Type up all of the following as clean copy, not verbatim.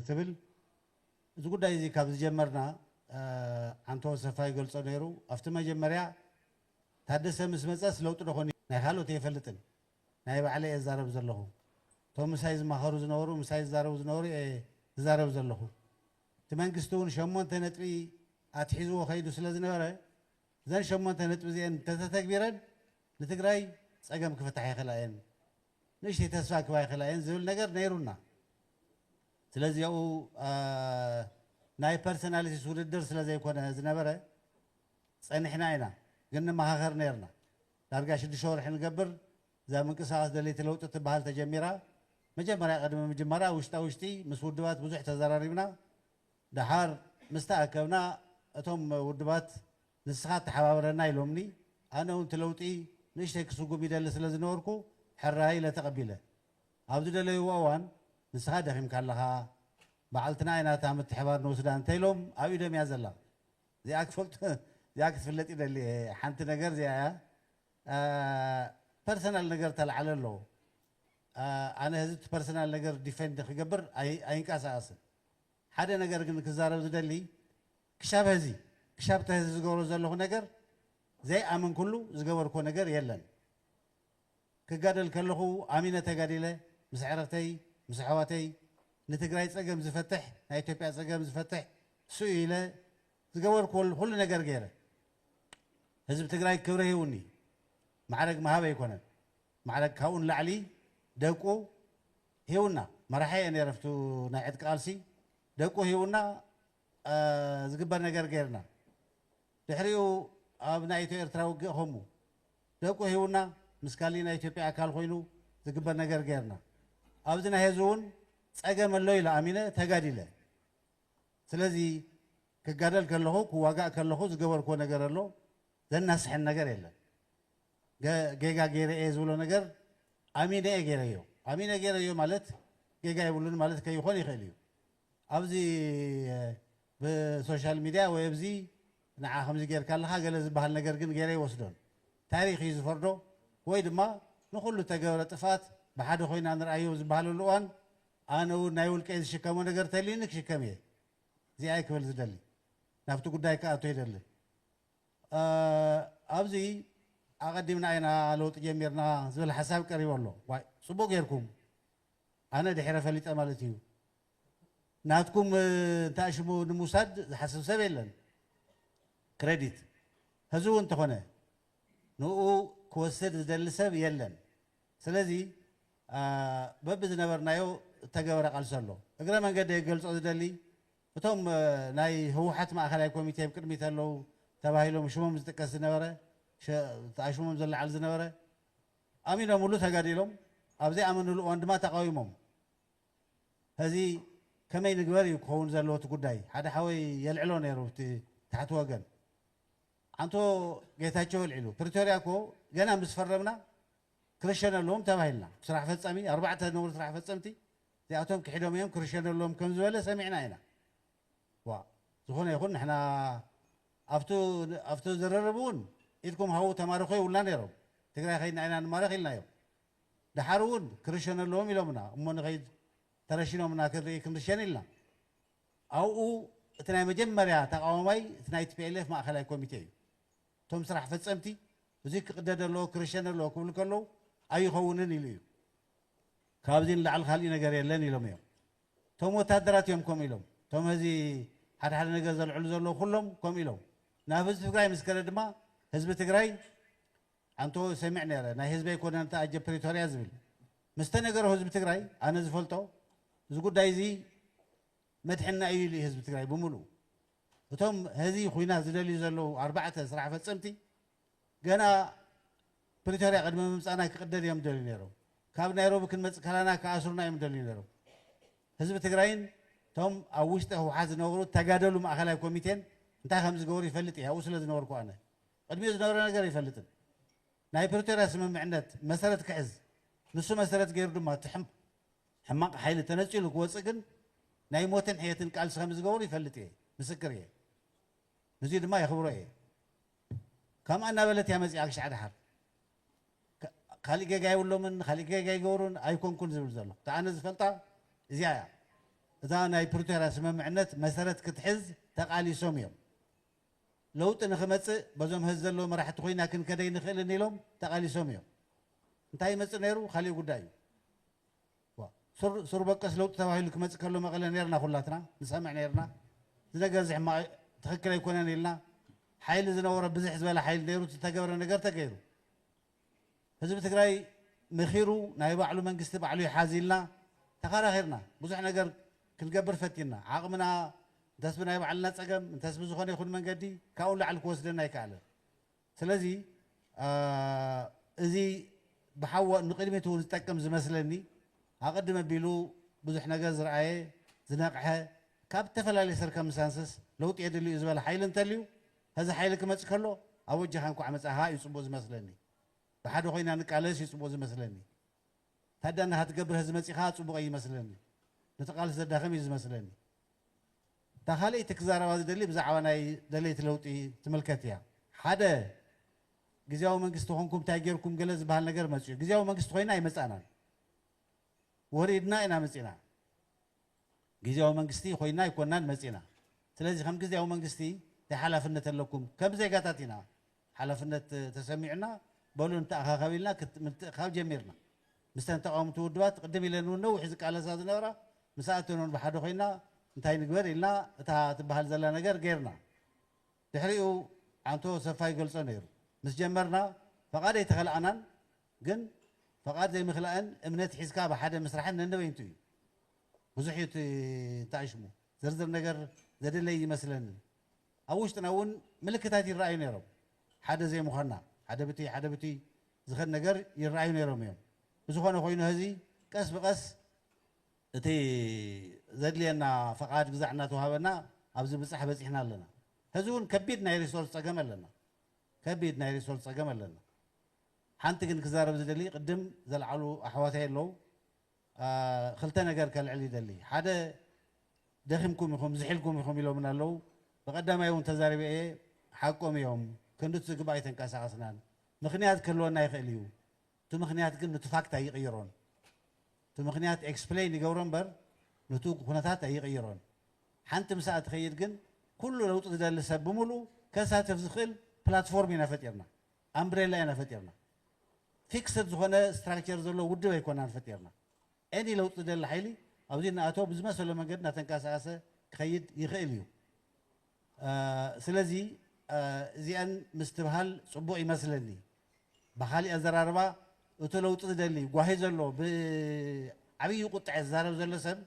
تبل زقول ده يزي كابز جمرنا عن تو سفاي قلت صنيرو أفتما جمريا تحدث مسمسس لو تروحوني نخلو تيفلتن نايب عليه الزارب زلهم تو مسايز مخروز نورو مسايز زارب زنوري زارب زلهم تمانكستون شمون تنتري أتحيزو خيدو سلازنورة زين شمون تنتري زين تتكبيرن لتقراي سأقام كفتحي خلاين نشتي تسفاك باي خلاين زول نجر نيرونا سلازي أو ناي بيرسوناليتي سودر سلازي يكون زنبرة سأنحنا هنا قلنا ما هاخر نيرنا لارجع شد شهور حين قبر زي من قصاص دليل تلوت تبهال تجميرة مجمرة قدم مجمرة وشتي مسود دوات بزح تزراريبنا دحار مستأكبنا أتوم ودبات نسخات حوارنا يلومني أنا وأنت لوتي نشتك سوق بيدل سلازي نوركو حراي لا تقبله عبد الله يوان نسخات دخيم كلها بعلتنا أنا تعمد حوار نوسدان تيلوم أبيدم يا زلا زي أكفلت زي أكفلت إذا اللي حنت نجار زي بيرسونال نجار تل على اللو أنا هزت بيرسونال نجار ديفند خجبر أي كاس أصل حدا نجار كن كزارب زدلي كشاب هزي كشاب تهز زجور زلوا نجار زي أمن كله زجور كون نجار يلن كقادل كله أمينة تقادله مسعرتي مسحواتي نتقرأي تسقم زفتح هاي تبيع تسقم زفتح سئلة زجور كل نجار غيره هزب تقرأي كوره يوني معرك ما هذا يكون معرك هون لعلي دقو هيونا مرحي أنا عرفتو ناعد كالسي دقو هيونا زجبر نجار غيرنا تحريو أبناء إرتراو همو دقو هيونا مسكالينا إثيوبيا أكال خوينو زجبر نجار غيرنا أبزنا هزون تسقم الليلة أمينة تقادله سلازي كقادل كله كواقع كله زجبر كون نجار له ذن نسح النجار يلا جيجا غير إيزولو نجار أمينة غيريو أمينة غيريو مالت جيجا يقولون مالت كي يخوني خليو أبزي بسوشيال ميديا ويبزي نع خمس غير كلها جلز بحال نجار جن غيري وصلون تاريخ يزفردو ويد ما نقول تجاور تفات بحد خوينا نرأيه زبالو لوان أنا ونايول كيس شكامو نجار تلينك شكامية زي أي كبل زدلي نفتو قداي كأتو يدلي أبزي أقدمنا أنا لو تجمعنا زول حساب كري والله واي صبوا غيركم أنا دحرة فليت أمالتيو ناتكم تأشمو نموساد حسب سبيلن كريديت هزو انت هنا نو كوسد زدل سب يلن سلازي ببز نبرنايو تجاور قال سلو أقرأ من قد يقول صوت دلي فتهم ناي هو حتى ما أخلي كوميتي يمكن مثلو تباهيلو مش مهم زتكاس نبرة تعيشون مزل على زنبرة أمين أمولو تقاديلهم أبزي أمنوا له عندما تقاومهم هذه كما ينقبل يكون زلوا تقداي هذا حوي يلعلون يروح تحت وجن أنتو جيتاچو العلو بريتوريا كو جنا مسفرمنا كريشنا لهم تباهلنا بصراحة فتصمي 4 نور بصراحة فتصمتي زي أتوم كحدهم يوم كريشنا لهم كم زوالة سمعنا هنا زخونا يقول نحنا أفتو زرربون إلكم هو تمارخي ولا نيرو تقرأ خينا أنا مارخ إلنا يوم دحارون كريشنا لهم يلومنا أمون غيد ترشينه منا كريشنا إلنا أو تناي مجمريا تقاومي تناي TPLF ما أخلي كوميتي توم سرح فتصمتي وزيك قدر له كريشنا له كل كله أي خونني ليه كابدين لعل خالي نجاري لين يلوم يوم توم وتهدرات يوم كم يلوم توم هذي حد نجازل العلوز له كلهم كم يلوم نافذ تقرأي مسكرة دما حزب تقرأي أنتو سمعنا يا نا حزب يكون أنت أجيب بريتوريا زبل مستنقر حزب تقرأي أنا زفلتو زقول دايزي مدحنا أي لي حزب تقرأي بملو وتم هذه خوينا زدلي زلوا 4 صراحة فتصمتي جانا بريتوريا قد ما أنا كقدر يوم دلينيرو كاب نيروبي كن كلانا كأسرنا يوم دلينيرو حزب تقرأين توم أوشته هو حاز نورو تجادلوا مع خلايا كوميتين انت خمس جوري يفلتي او سلز نوركو انا قد ميز نور نجر يفلتن ناي بريتوريا اسم معنات مسألة كعز نسو مسألة غير دما تحم حماق حيل تنصيل كوصقن ناي موتن حياتن قال خمس جوري يفلتي مسكر ايه نزيد ما يخبروا ايه كم انا بلت يا مزي اكش عدحر خليك جاي يقول من خليك جاي يقولون ايكون كل زبل زلو تعال نزفلطا زيايا إذا ناي بريتوريا سممعنت مسارات كتحز تقالي سوميوم لو تنخمت بزوم هزلو ما راح تخوينا كن كدي نخيل نيلهم تقالي سوميوم انتهي مصنيرو خليه قداي سر بقس لو تواهي لك مسكلو مقال نيرنا كلاتنا نسمع نيرنا زنقر زعما تخكل يكون نيلنا حيل زنور بزح زباله حيل نيرو تتقبر نقر تقيرو حزب تግራይ مخيرو ناي باعلو منግስት باعلو يحازيلنا تخارا خيرنا بزح نقر كنقبر فتينا عقمنا تسبنا يبعلنا صقم تسب زخونه يكون منقدي كاو لعلك وسدنا يكاله سلازي ازي بحوا نقدمته نتقم زمسلني اقدم بيلو بزح نقر زرعي زناقحه كاب تفلالي سركمسانسس لو يدلي زبل حيل انتليو هذا حيلك مصكلو اوجهانكو عمصها يصبو زمسلني بحد خوينا نقالش يصبو زمسلني تدنا هتقبر هزمصيخا صبو يمسلني نتقال زداخم يزمسلني تخالي تكزارا وازدلي بزعوا ناي دليت لوطي تملكتيا حدا غزياو منግስት ሆንኩም ታይገርኩም ገለዝ ባህል ነገር መጽዩ غزياو መንግስት ሆይና ይመጻናል ወሪድና ኢና መጽና غزياو መንግስቲ ሆይና ይኮናን መጽና ስለዚህ ከም غزياو መንግስቲ ተሐላፍነት ለኩም ከም ዜጋታቲና ሐላፍነት ተሰሚዕና በሉን ተአኻኻቢልና ካብ ጀሚርና ምስተን ተቃውምቱ ውድባት ቅድም ኢለን ነው ሕዝ ቃለሳ ዝነበራ مساعتون بحدو خينا انتهي نقبر إلا تبهال زلا نجار غيرنا تحريقو عنتو سفاي قلصو نيرو مس جمرنا فقاد يتخلقنا جن فقاد زي مخلقن امنت حزكا بحدا مسرحنا نندو ينتوي وزحيت تعيشمو زرزر نجار زدلي مثلا اوش تناون ملكتاتي الرأي نيرو حدا زي مخنا حدا بتي زخن نجار يرأي نيرو ميوم بزخونا خوينو هزي قس بقس أتي زدلينا فقاد جزعنا توهبنا أبز بصح بزحنا لنا هزون كبيدنا ريسورس أجمل لنا كبيدنا ريسورس أجمل لنا حنت كن كزارب زدلي قدم زلعلو أحواتي له خلتنا جار كالعلي دلي حدا دخمكم يخم زحلكم يخم يلو من اللو بقدم يوم تزارب إيه حقكم يوم كندت سقبايت كاس عسنان مخنيات كلونا يخليو تمخنيات كن نتفاكتا يغيرون تمخنيات اكسبلين يقولون بر نتوق خناتات يغيرون حنت مساعد خير جن كله لو تقدر لسب بملو كاسات تفزخل بلاتفورم ينفتيرنا امبريلا ينفتيرنا فيكسد زخنا ستراكشر زلو ود يكون ينفتيرنا اني لو تقدر الحيلي او زينا اتو بزمس ولا منقدنا تنكاساسه خيد يخيليو سلازي زيان مستبهل صبو يمثلني بحالي ازراربا وتلو تدلي جاهز له بعبي قطع الزارب زلسب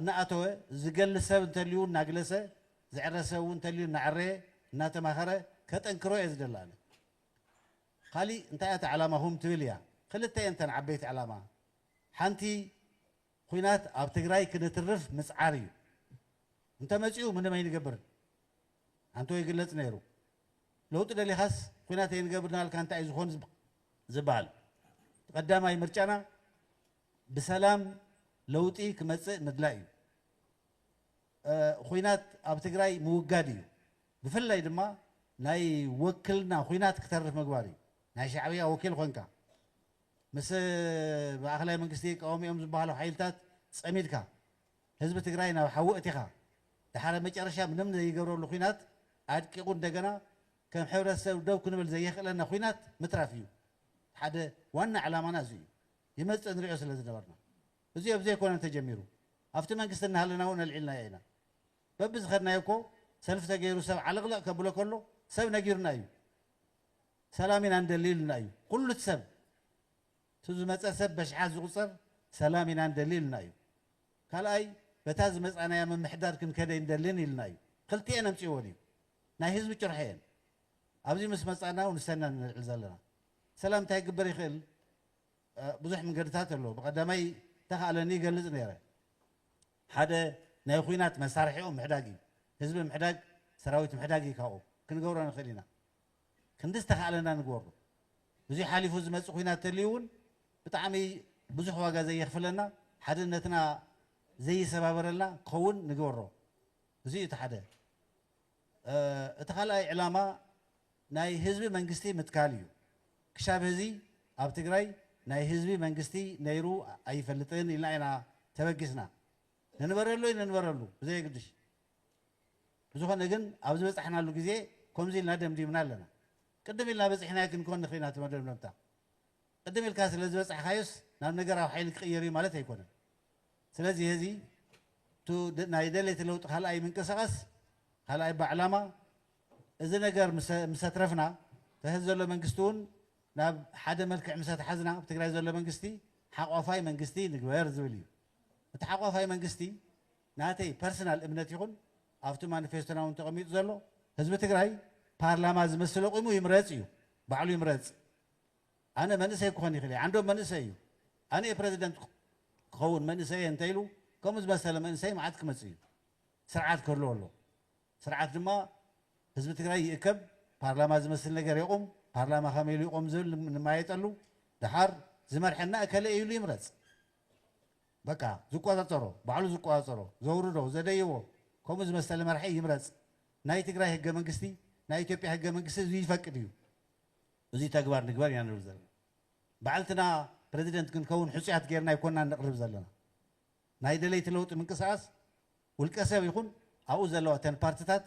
نا أتوه زجل سب تليون ناقلسه زعرسه ونتليون نعره ناتماخره كتنكرو يزدلانه خالي انت علامهم توليا خلت انت عبيت علامه حنتي خوينات اب تግራይ كنترف مسعاري انت مصيو من ما ينقبر انتو يغلص نيرو لو تدلي خاص خوينات ينقبرنا كانت عايز خون زبال قداماي مرچانا بسلام لوطي كمص مدلاي خوينات اب تግራይ موغادي بفلاي دما ناي وكلنا خوينات كترف مغباري ناي شعبيه وكيل خونكا مس باخلاي منግስቲ قوميهم زبالو حيلتات صميدكا حزب تግራይ نا حوقتيخا دحاله مጨረሻ ምንም يغبروا خوينات አድቂቁ እንደገና كم حبرتسب دو كنبل زي يخلنا خوينات مترافيو حدا وانا علامنا زي يمص نريو سلا زدبرنا زي بزي كون تجميرو افت منግስትና هلنا ሆነ العلنا ينا ببز خدنا يكو سلف تغيرو سب علقلق كبلو كله سب نغيرنا يو سلامين عند الليلنا يو كل تسب تزو مصسب بشحاز زقصر سلامين عند الليلنا يو كالاي بتاز مصانا يا محدار كن كده يندلين يلنا يو خلتي انا مصيوني ناي حزب ጭርሐየን ابزي مس مصانا ونستنى نعزلنا سلام تاي قبر يخل بزح من قدرتات له بقدمي تخالني يقلص نيره حدا ناي خوينات مسارحيهم محداقي حزب محداق سراويت محداقي كاو كنغورو نخلينا كندس تخالنا نغورو بزي حاليفو زمص خوينات تليون بطعمي بزح واغا زي يخفلنا حدنتنا زي سبابرنا كون نغورو بزي تحدا اتخالاي علامه ناي حزب منግስቲ متكاليو كشاب هزي اب تግራይ ناي حزبي منግስቲ نيرو ايفلطن إلا انا تبجسنا ننبرلو ننبرلو زي قدش بزخنا جن أبز بس إحنا لو جزء كم زين نادم دي منالنا قدم الله بس إحنا كن كون نخينا تمدرنا نبتة قدم الكاس اللي بس حيوس نام نجرا حيل خيري مالته يكون سلازي هذي تو نايدلة لو خلا أي من كسرس خلا أي بعلامة إذا نجار مسترفنا تهزل من قستون ناب حدا ملك مسات حزنا بتقرأ زل من قستي حق وفاي من قستي نقول زولي تحق وفاي من قستي ناتي personal ابنتي يكون أفتو مانيفستنا ونتقميت زلوا حزب تقرأي بارلمان زمسلو قيمو يمرزيو بعلو يمرز أنا من سيء كوني خلي عندهم من سيء أنا بريزيدنت خون من سيء انتيلو كم مثلا من سيء ما عاد كمسيو سرعات كرلولو سرعات ما حزب تقرأي يكب بارلمان زمسلنا جري يقوم بارلمان خاميلو يقوم زل من ما يتقلو دحار زمر حنا أكله يولي يمرز بكا زقوا ترى بعلو زقوا ترى زوردو زديو كم مثلا مرحي يمرز ناي تقرأي هجا منقستي ناي إثيوبيا هجا منقستي زي فكريو زي تكبر نكبر يعني نرزل بعلتنا بريزيدنت كن كون حسيات غيرنا يكوننا نقرب زلنا ناي دليت لوط من قصاص والكسب يكون او زلوا تن بارتيتات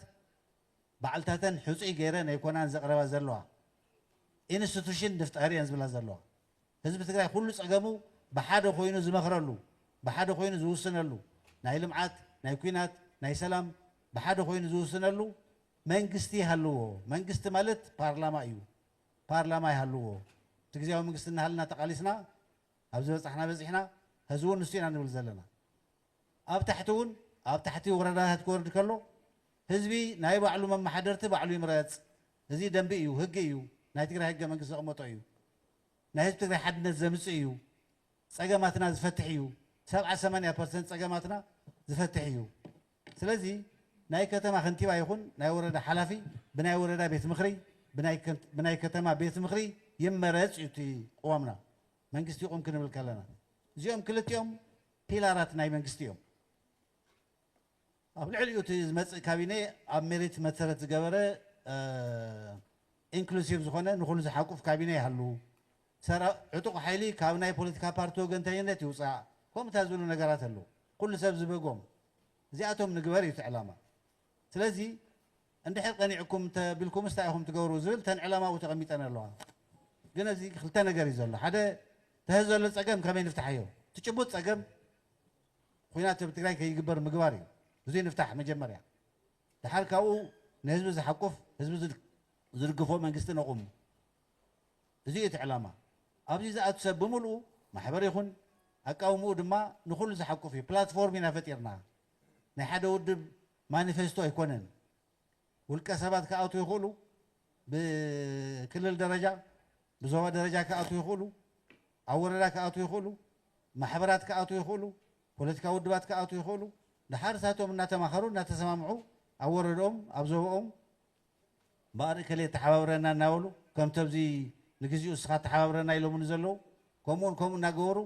بعلتاتن حسي غيرنا يكوننا زقربا زلوا انستيتيوشن دفتاري انزبلا زلوا حزب تግራይ كل صقمو بحاده خوينو زمخرلو بحاده خوينو زوسنلو ناي لمعات ناي كوينات ناي سلام بحاده خوينو زوسنلو منግስቲ ሃልዎ መንግስቲ ማለት ፓርላማ እዩ ፓርላማ ይሃልዎ ትግዚያው መንግስትና ሃልና ተቃሊስና ኣብዚ በፅሕና በፅሕና ህዝቡን ንስቲና ንብል ዘለና ኣብ ታሕቲ ወረዳታት ክወርድ ከሎ ህዝቢ ናይ ባዕሉ መማሓደርቲ ባዕሉ ይምረፅ እዚ ደንቢ እዩ ህጊ እዩ ናይ ትግራይ ህገ መንግስቲ ዘቕመጦ እዩ ናይ ህዝቢ ትግራይ ሓድነት ዘምፅእ እዩ ፀገማትና ዝፈትሕ እዩ 70-80% ፀገማትና ዝፈትሕ እዩ ስለዚ ናይ ከተማ ከንቲባ ይኹን ናይ ወረዳ ሓላፊ ብናይ ወረዳ ቤት ምኽሪ ብናይ ከተማ ቤት ምኽሪ ይመረፅ እቲ ቆምና መንግስቲ ይቆም ክንብል ከለና እዚኦም ክልቲኦም ፒላራት ናይ መንግስቲ እዮም ኣብ ልዕሊኡ እቲ ዝመፅእ ካቢነ ኣብ ሜሪት መሰረት ዝገበረ ኢንክሉሲቭ ዝኾነ ንኩሉ ዝሓቁፍ ካቢነ ይሃሉ ዕጡቕ ሓይሊ ካብ ናይ ፖለቲካ ፓርቲ ወገንተኝነት ይውፃእ ከምታ ዝብሉ ነገራት ኣለዉ ኩሉ ሰብ ዝበጎም እዚኣቶም ንግበር እዩ እቲ ዕላማ ስለዚ እንድሕር ቀኒዕኩም ተቢልኩም እንታይ ኢኹም ትገብሩ ዝብል ተን ዕላማኡ ተቐሚጠን ኣለዋ ግን እዚ ክልተ ነገር እዩ ዘሎ ሓደ ተህዝ ዘሎ ፀገም ከመይ ንፍታሕ እዮ ትጭቡጥ ፀገም ኩናት ኣብ ትግራይ ከይግበር ምግባር እዩ እዚ ንፍታሕ መጀመርያ ድሓር ካብኡ ንህዝቢ ዝሓቁፍ ህዝቢ ዝድግፎ መንግስቲ ነቑሙ እዚ እዩ እቲ ዕላማ ኣብዚ ዝኣቱ ሰብ ብምልኡ ማሕበር ይኹን ኣቃውምኡ ድማ ንኩሉ ዝሓቁፍ እዩ ፕላትፎርም ኢና ፈጢርና ናይ ሓደ ውድብ ማኒፌስቶ ኣይኮነን ውልቀ ሰባት ክኣቱ ይኽእሉ ብክልል ደረጃ ብዞባ ደረጃ ክኣቱ ይኽእሉ ኣብ ወረዳ ክኣቱ ይኽእሉ ማሕበራት ክኣቱ ይኽእሉ ፖለቲካ ውድባት ክኣቱ ይኽእሉ ድሓር ሳቶም እናተማኸሩ እናተሰማምዑ ኣብ ወረዶኦም ኣብ ዞብኦም ባዕሪ ከለ ተሓባብረና እናበሉ ከምቲ ኣብዚ ንግዚኡ እስኻ ተሓባብረና ኢሎምኒ ዘለዉ ከምኡውን ከምኡ እናገበሩ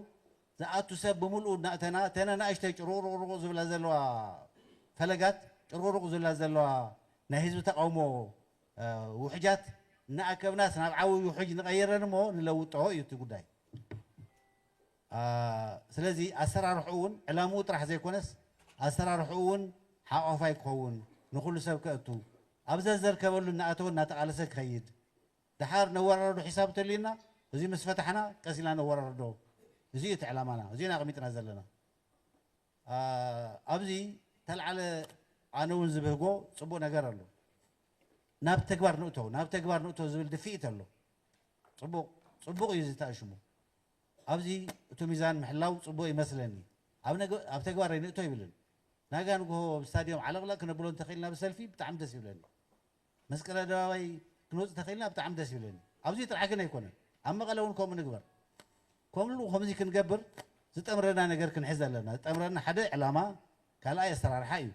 ዝኣቱ ሰብ ብምልኡ እናእተና ተነ ንእሽተይ ጭሩቅሩቅ ዝብላ ዘለዋ ፈለጋት ጭሩቅሩቅ ዝብላ ዘለዋ ናይ ህዝቢ ተቃውሞ ውሕጃት ንኣከብናስ ናብ ዓብዪ ውሕጅ ንቐይረን እሞ ንለውጦ እዩ እቲ ጉዳይ ስለዚ ኣሰራርሑ እውን ዕላምኡ ጥራሕ ዘይኮነስ ኣሰራርሑ እውን ሓቋፋይ ክኸውን ንኩሉ ሰብ ከእቱ ኣብ ዘዘርከበሉ እናኣተወ እናተቃለሰ ክኸይድ ድሓር ነወራረዶ ሒሳብ ተልዩና እዚ ምስ ፈታሕና ቀሲልና ነወራረዶ እዚ እቲ ዕላማና እዚና ኣቐሚጥና ዘለና ኣብዚ ተለዓለ ኣነ እውን ዝብህጎ ፅቡቕ ነገር ኣሎ ናብ ተግባር ንእቶ ዝብል ድፍኢት ኣሎ ፅቡቕ እዩ ዝተኣሽሙ ኣብዚ እቲ ሚዛን ምሕላው ፅቡቕ ይመስለኒ ኣብ ተግባር ንእቶ ይብልን ናጋ ንግሆ ስታድዮም ዓለቕላቕ ክነብሎ እንተኽኢልና ብሰልፊ ብጣዕሚ ደስ ይብለኒ መስቀል ኣደባባይ ክንወፅእ ተኽኢልና ብጣዕሚ ደስ ይብለኒ ኣብዚ ጥራሕ ግን ኣይኮነን ኣብ መቐለ እውን ከምኡ ንግበር ከምዚ ክንገብር ዝጠምረና ነገር ክንሕዝ ኣለና ዝጠምረና ሓደ ዕላማ ካልኣይ ኣሰራርሓ እዩ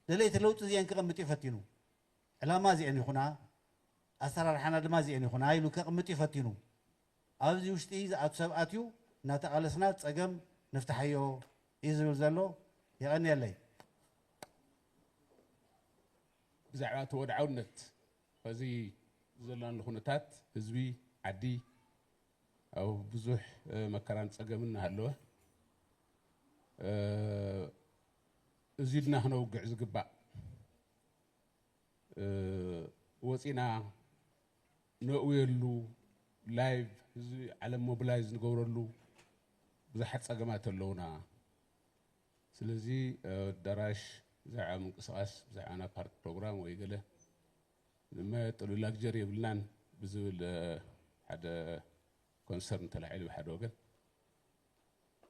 ደለይቲ ለውጢ እዚአን ክቐምጥ ይፈቲኑ ዕላማ እዚአን ይኹና ኣሰራርሓና ድማ እዚአን ይኹና ኢሉ ከቕምጥ ይፈቲኑ ኣብዚ ውሽጢ ዝኣቱ ሰብ ኣትዩ እናተቃለስና ፀገም ንፍታሐዮ እዩ ዝብል ዘሎ ይቐኒየለይ ብዛዕባ ተወድዓውነት እዚ ዘላሉ ኩነታት ህዝቢ ዓዲ ኣብ ብዙሕ መከራን ፀገምን ኣለወ زيدنا هنا وقع زقباء وصينا نقويلو لايف على موبلايز نقوللو بزحت صقمات اللونا سلازي دراش زعما منقصاص زعما بارت بروجرام ويقله لما يطلوا لاكجري يبلان بزول حدا كونسرن تلعيل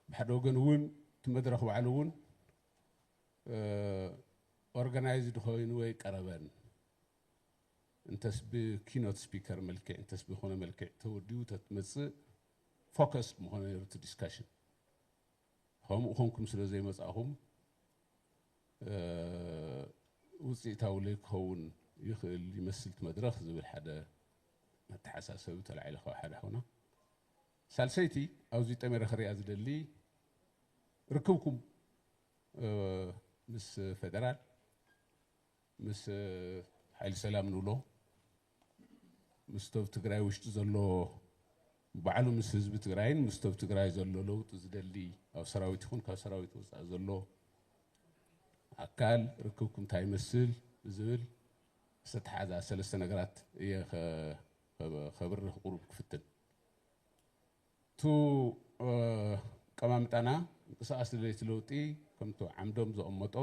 بحد وقن ون تمدرخ وعلون organized خوين وي قربان انتس بكينوت سبيكر ملكي انتس بخونه ملكي توديو تتمص فوكس مخونه يرت ديسكشن همكم سلا زي مصاهم وصيتاو لي كون يخل يمثل مدرخ زبل حدا متحساسو تلعيل خو حدا هنا سالسيتي او زي تمر خري ازدلي ركبكم مس فدرال مس حيل سلام نولو مستوف تግራይ ውሽጢ ዘሎ በዓሉ ምስ ህዝቢ ትግራይን مستوف ትግራይ ዘሎ ለውጥ ዝደሊ ኣብ ሰራዊት ይኹን ካብ ሰራዊት ወፃእ ዘሎ ኣካል ርክብኩም ታይ መስል ዝብል ዝተሓዛ ሰለስተ ነገራት እየ خبر قرب ክፍትን ቱ ቀማምጣና እንቅስቃሴ ለይቲ ለውጢ ከምቶ ዓምዶም ዘቐመጦ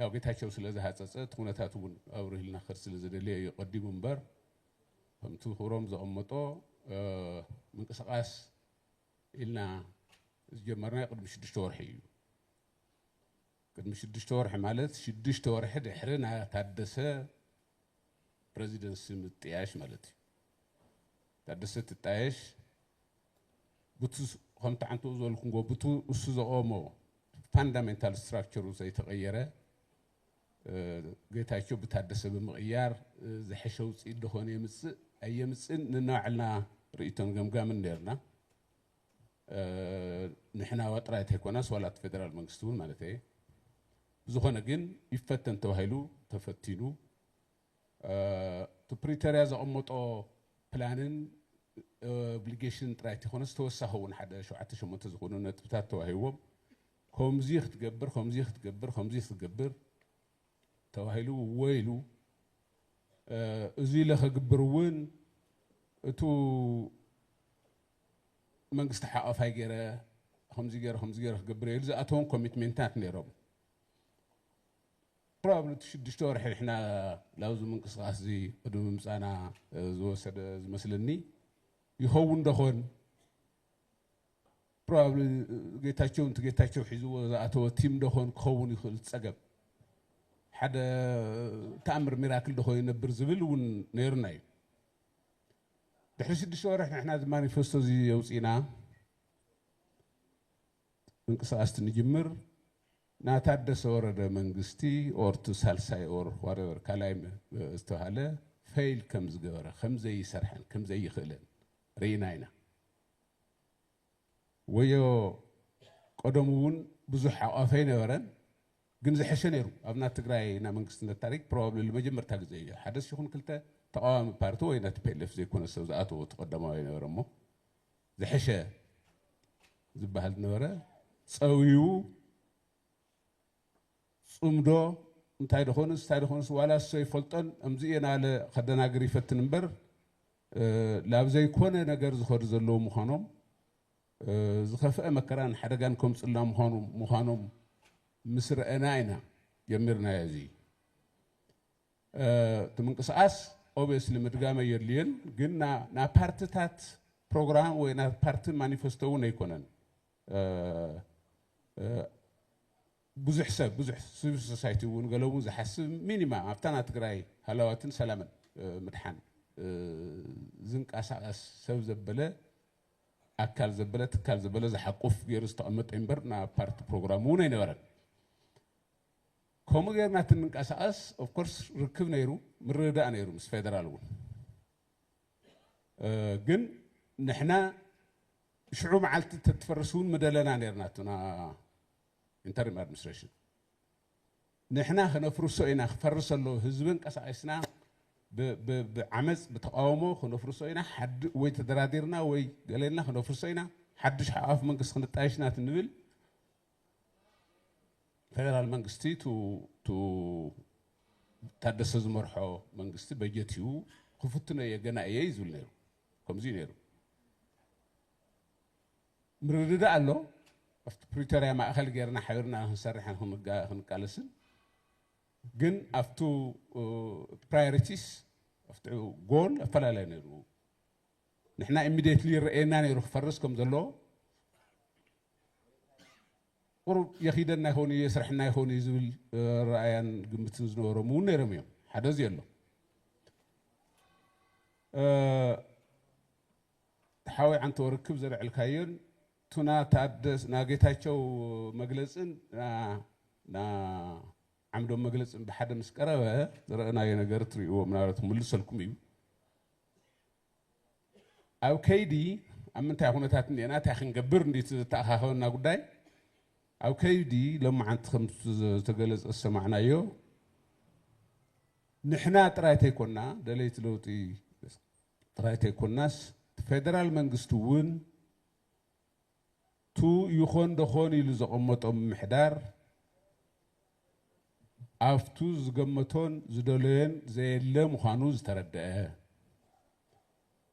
ያው ጌታቸው ስለዚህ ሀጸጸ ተኩነታት ውን አብረህልና ከርስ ለዘደለ ይቀድሙ እንበር ከምቱ ሁሮም ዘቐመጦ ምንቅስቃስ ኢልና ዝጀመርና ቅድሚ 6 ወርሒ እዩ ቅድሚ 6 ወርሒ ማለት 6 ወርሒ ድሕሪና ታደሰ ፕሬዚደንሲ ምጥያሽ ማለት እዩ ታደሰ ትጣየሽ ብቱ ከምታ አንተ ዘልኩን ጎብቱ እሱ ዘቆሞ ፋንዳሜንታል ስትራክቸሩ ዘይተቀየረ ጌታቸው ብታደሰ በመቅያር ዝሕሸው ጽ ደሆነ የምጽእ አየምጽን ንናዕልና ርእይቶን ገምጋምን ነርና ንሕና ወጥራት ይኮናስ ወላት ፌደራል መንግስቱን ማለት እዩ ዝኾነ ግን ይፈተን ተባሂሉ ተፈቲኑ ፕሪቶሪያ ዘቐመጦ ፕላንን obligation ጥራት ይኾነስ ተወሳኸውን ሓደ 7-8 ዝኾኑ ነጥብታት ተዋሂቦም ከምዚ ክትገብር ተዋሂሉ ወይሉ እዚ ለኸግብርውን እቱ መንግስት ሓቀፋይ ገይረ ከምዚ ገይረ ክገብር ይል ዝኣተውን ኮሚትሜንታት ነይሮም ፕሮባብሊ 6 ወርሒ እሕና ላውዝ ምንቅስቃስ እዚ ቅድሚ ምምፃና ዝወሰደ ዝመስለኒ ይኸውን ደኾን ፕሮባብሊ ጌታቸው ሒዝዎ ዝኣተወ ቲም ደኾን ክኸውን ይኽእል ፀገም ሓደ ተኣምር ሚራክል ደኾን ይነብር ዝብል እውን ነይሩና እዩ ድሕሪ 6 ወርሒ ንሕና ማኒፌስቶ እዚ የውፂና ምንቅስቃስ ንጅምር ናታደሰ ወረደ መንግስቲ ኦርቱ ሳልሳይ ኦር ዋሬቨር ካላይ ዝተባሃለ ፌይል ከም ዝገበረ ከምዘይ ይሰርሐን ከምዘይ ይኽእልን ريناينا ويو قدمون بزح عقافين ورن جن زحشن يرو أبنا تقرأي نا منقسنا التاريخ probably المجمر تاجزي حدث شخون كلته تقام بارتو وين تبلف زي كون السوزات وتقدموا وين ورمو زحشة زبهل نورة سويو صمدو تايدخونس ولا سوي فلتن أمزينا على خدنا قريفة نمبر لابزي كونه نجار زخور زلوا مخانم زخفاء مكران حرقان كم صلى مخانم مصر أناينا يمرنا يزي تمنقصاص obviously متقامة يرلين قلنا نا بارتات program ونا بارت manifesto ونيكونن بزح civil society ونقولوا زحسب مينيما أفتنا تقرأي هلاواتن سلاما مدحان زنك أساس سو زبلة أكل زبلة زحقوف جيرس تأمت إمبرنا بارت برنامجنا ينورن كم غير ناتن منك أساس of course ركب نيرو مردا نيرو مس فيدرالون جن نحنا شعوب عالت تتفرسون مدلنا نيرناتنا interim administration نحنا خنفرسوينا فرسلو هزبن كأساسنا بعمز بتقاومه خنفرسوينا حد ويتدراديرنا ويقالنا خنفرسوينا حدش حقف من قصة نتعيشنا تنبل ፌደራል መንግስቲ ቱ ታደሰ ዝመርሖ መንግስቲ በጀትዩ ክፍትነ የገና እየ ይዝብል ነይሩ ከምዚ ነይሩ ምርድዳ ኣሎ ኣብቲ ፕሪቶሪያ ማእኸል ጌርና ሓቢርና ክንሰርሕ ክንቃለስን ግን ኣብቱ ፕራዮሪቲስ ኣብቲ ጎል ኣፈላለየ ነይሩ ንሕና ኢሚድየትሊ ይርአየና ነይሩ ክፈርስ ከም ዘሎ ቁሩብ የኺደና ይኾን እዩ የስርሕና ይኾን እዩ ዝብል ረኣያን ግምትን ዝነበሮም እውን ነይሮም እዮም ሓደ እዚ ኣሎ ሓወይ ዓንተ ወርክብ ዘልዕልካዮን ቱና ታደስ ናጌታቸው መግለፅን ዓምዶም መግለፅን ብሓደ ምስ ቀረበ ዝረአናዮ ነገር ትሪእዎ ምናልባት ምልሰልኩም እዩ ኣብ ከይዲ ኣብ ምንታይ ኩነታት እኒአና እንታይ ክንገብር እንዴት ዝተኣኻኸበና ጉዳይ ኣብ ከይዲ ሎማዓንቲ ከም ዝተገለፀ ዝሰማዕናዮ ንሕና ጥራይ ተይኮና ደለይቲ ለውጢ ጥራይ ተይኮናስ ፌደራል መንግስቲ እውን ቱ ይኾን ደኾን ኢሉ ዘቐመጦም ምሕዳር ኣብቱ ዝገመቶን ዝደለዮን ዘየለ ምዃኑ ዝተረድአ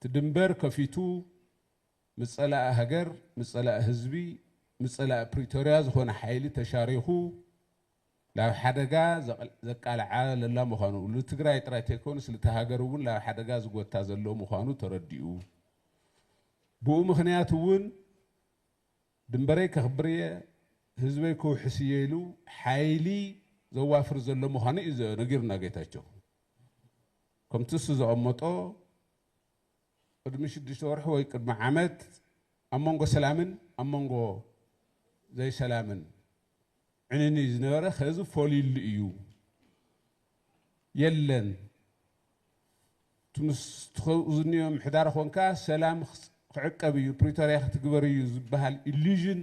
ትድንበር ከፊቱ ምፀላእ ሃገር ምፀላእ ህዝቢ ምፀላእ ፕሪቶሪያ ዝኾነ ሓይሊ ተሻሪኹ ላብ ሓደጋ ዘቃልዓ ለላ ምዃኑ ንትግራይ ጥራይ ተይኮንስ ነቲ ሃገር እውን ላብ ሓደጋ ዝጎታ ዘሎ ምዃኑ ተረዲኡ ብኡ ምክንያት እውን ድንበረይ ከኽብር እየ ህዝበይ ክውሕስ እየ ኢሉ ሓይሊ ዘዋፍር ዘሎ ምዃኑ እዩ ነጊርና ጌታቸው ከምቲ እሱ ዘቐመጦ ቅድሚ 6 ወርሒ ወይ ቅድሚ ዓመት ኣብ መንጎ ሰላምን ኣብ መንጎ ዘይሰላምን ዕንኒ ዝነበረ ከዚ ፈልይሉ እዩ የለን ትምስ ዝኒኦ ምሕዳር ኮንካ ሰላም ክዕቀብ እዩ ፕሪቶሪያ ክትግበር እዩ ዝበሃል ኢሉዥን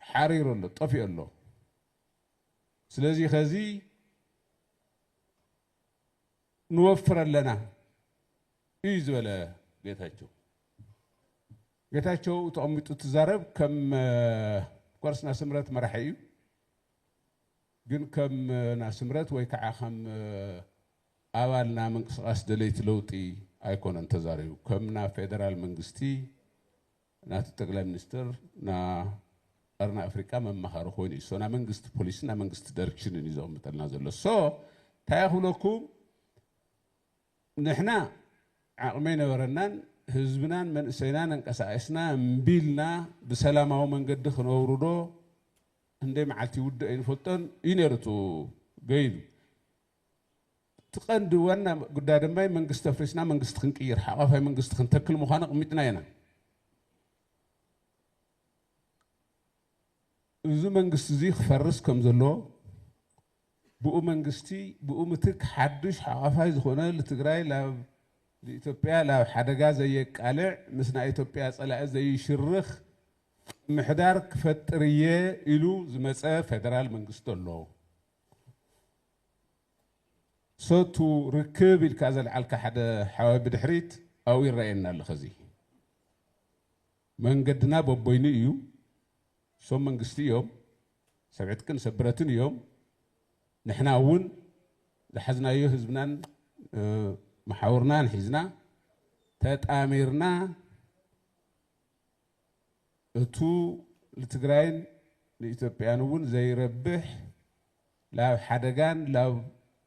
ሓሪሩ ኣሎ ጠፊኡ ኣሎ ስለዚ ከዚ ንወፍር ኣለና እዩ ዝበለ ጌታቸው ተቐሚጡ ትዛረብ ከም ኮርስና ስምረት መራሒ እዩ ግን ከም ና ስምረት ወይ ከዓ ከም ኣባልና ምንቅስቃስ ደለይቲ ለውጢ ኣይኮነን ተዛሪቡ ከም ና ፌደራል መንግስቲ ናቲ ጠቅላይ ሚኒስትር ና ቀርና ኣፍሪቃ መማኻሪ ኮይኑ እዩ ና መንግስቲ ፖሊሲ ና መንግስቲ ዳይሬክሽንን እዩ ዘቕምጠልና ዘሎ እንታይ ክብለኩም ንሕና ዓቕሚ ነበረናን ህዝብናን መንእሰይናን እንቀሳቀስና እምቢልና ብሰላማዊ መንገዲ ክነብሩ ዶ እንደይ መዓልቲ ይውድእ ኣይንፈልጦን እዩ ነይሩ ገይዱ ትቐንዲ ዋና ጉዳይ ድማ መንግስቲ ኣፍሪስና መንግስቲ ክንቅይር ሓቐፋይ መንግስቲ ክንተክል ምዃኑ ቅሚጥና ኢና እዚ መንግስቲ እዚ ክፈርስ ከም ዘሎ ብኡ መንግስቲ ብኡ ምትክ ሓድሽ ሓቐፋይ ዝኾነ ንትግራይ ላብ ኢትዮጵያ ላብ ሓደጋ ዘየቃልዕ ምስና ኢትዮጵያ ፀላኢ ዘይሽርኽ ምሕዳር ክፈጥር እየ ኢሉ ዝመፀ ፌደራል መንግስቲ ኣሎ ሶቱ ርክብ ኢልካ ዘልዓልካ ሓደ ሓዋይ ብድሕሪት ኣብኡ ይረአየና ኣሎ ከዚ መንገድና በቦይኑ እዩ ሶም መንግስቲ እዮም ሰብዕትክን ሰብረትን እዮም ንሕና እውን ዝሓዝናዮ ህዝብናን محاورنا حزنا تتامرنا اتو لتግራይን ለኢትዮጵያኑን ዘይረብሕ ላብ ሓደጋን ላብ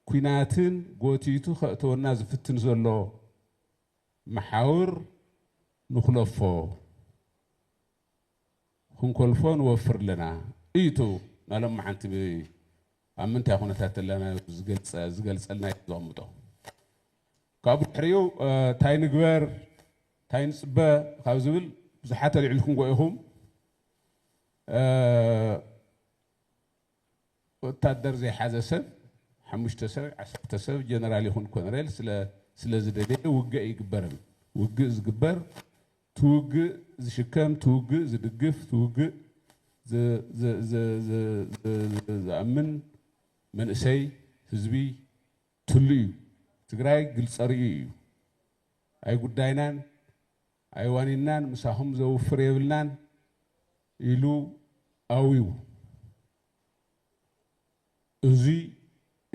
ኩናትን ጎቲቱ ኸእተወና ዝፍትን ዘሎ محاور ንخلፎ ክንኮልፎን ወፍር ለና እይቱ ናሎም ማዓንቲ ኣምንታ ይኹነታት ለና ዝገልጸልና ይዘምጦ ካብ ድሕሪኡ ታይ ንግበር ታይ ንጽበ ካብ ዝብል ብዙሓት ልዕልኩም ጎኢኹም ወታደር ዘይሓዘ ሰብ 5 ሰብ 10 ሰብ ጀነራል ይኹን ኮሎኔል ስለ ዝደለየ ውግእ ይግበርን ውግእ ዝግበር ትውግእ ዝሽከም ትውግእ ዝድግፍ ትውግእ ዝኣምን መንእሰይ ህዝቢ ትሉ እዩ ትግራይ ግልጸርኢ እዩ ኣይ ጉዳይናን ኣይ ዋኒናን ምሳኹም ዘውፍር የብልናን ኢሉ ኣዊው እዙይ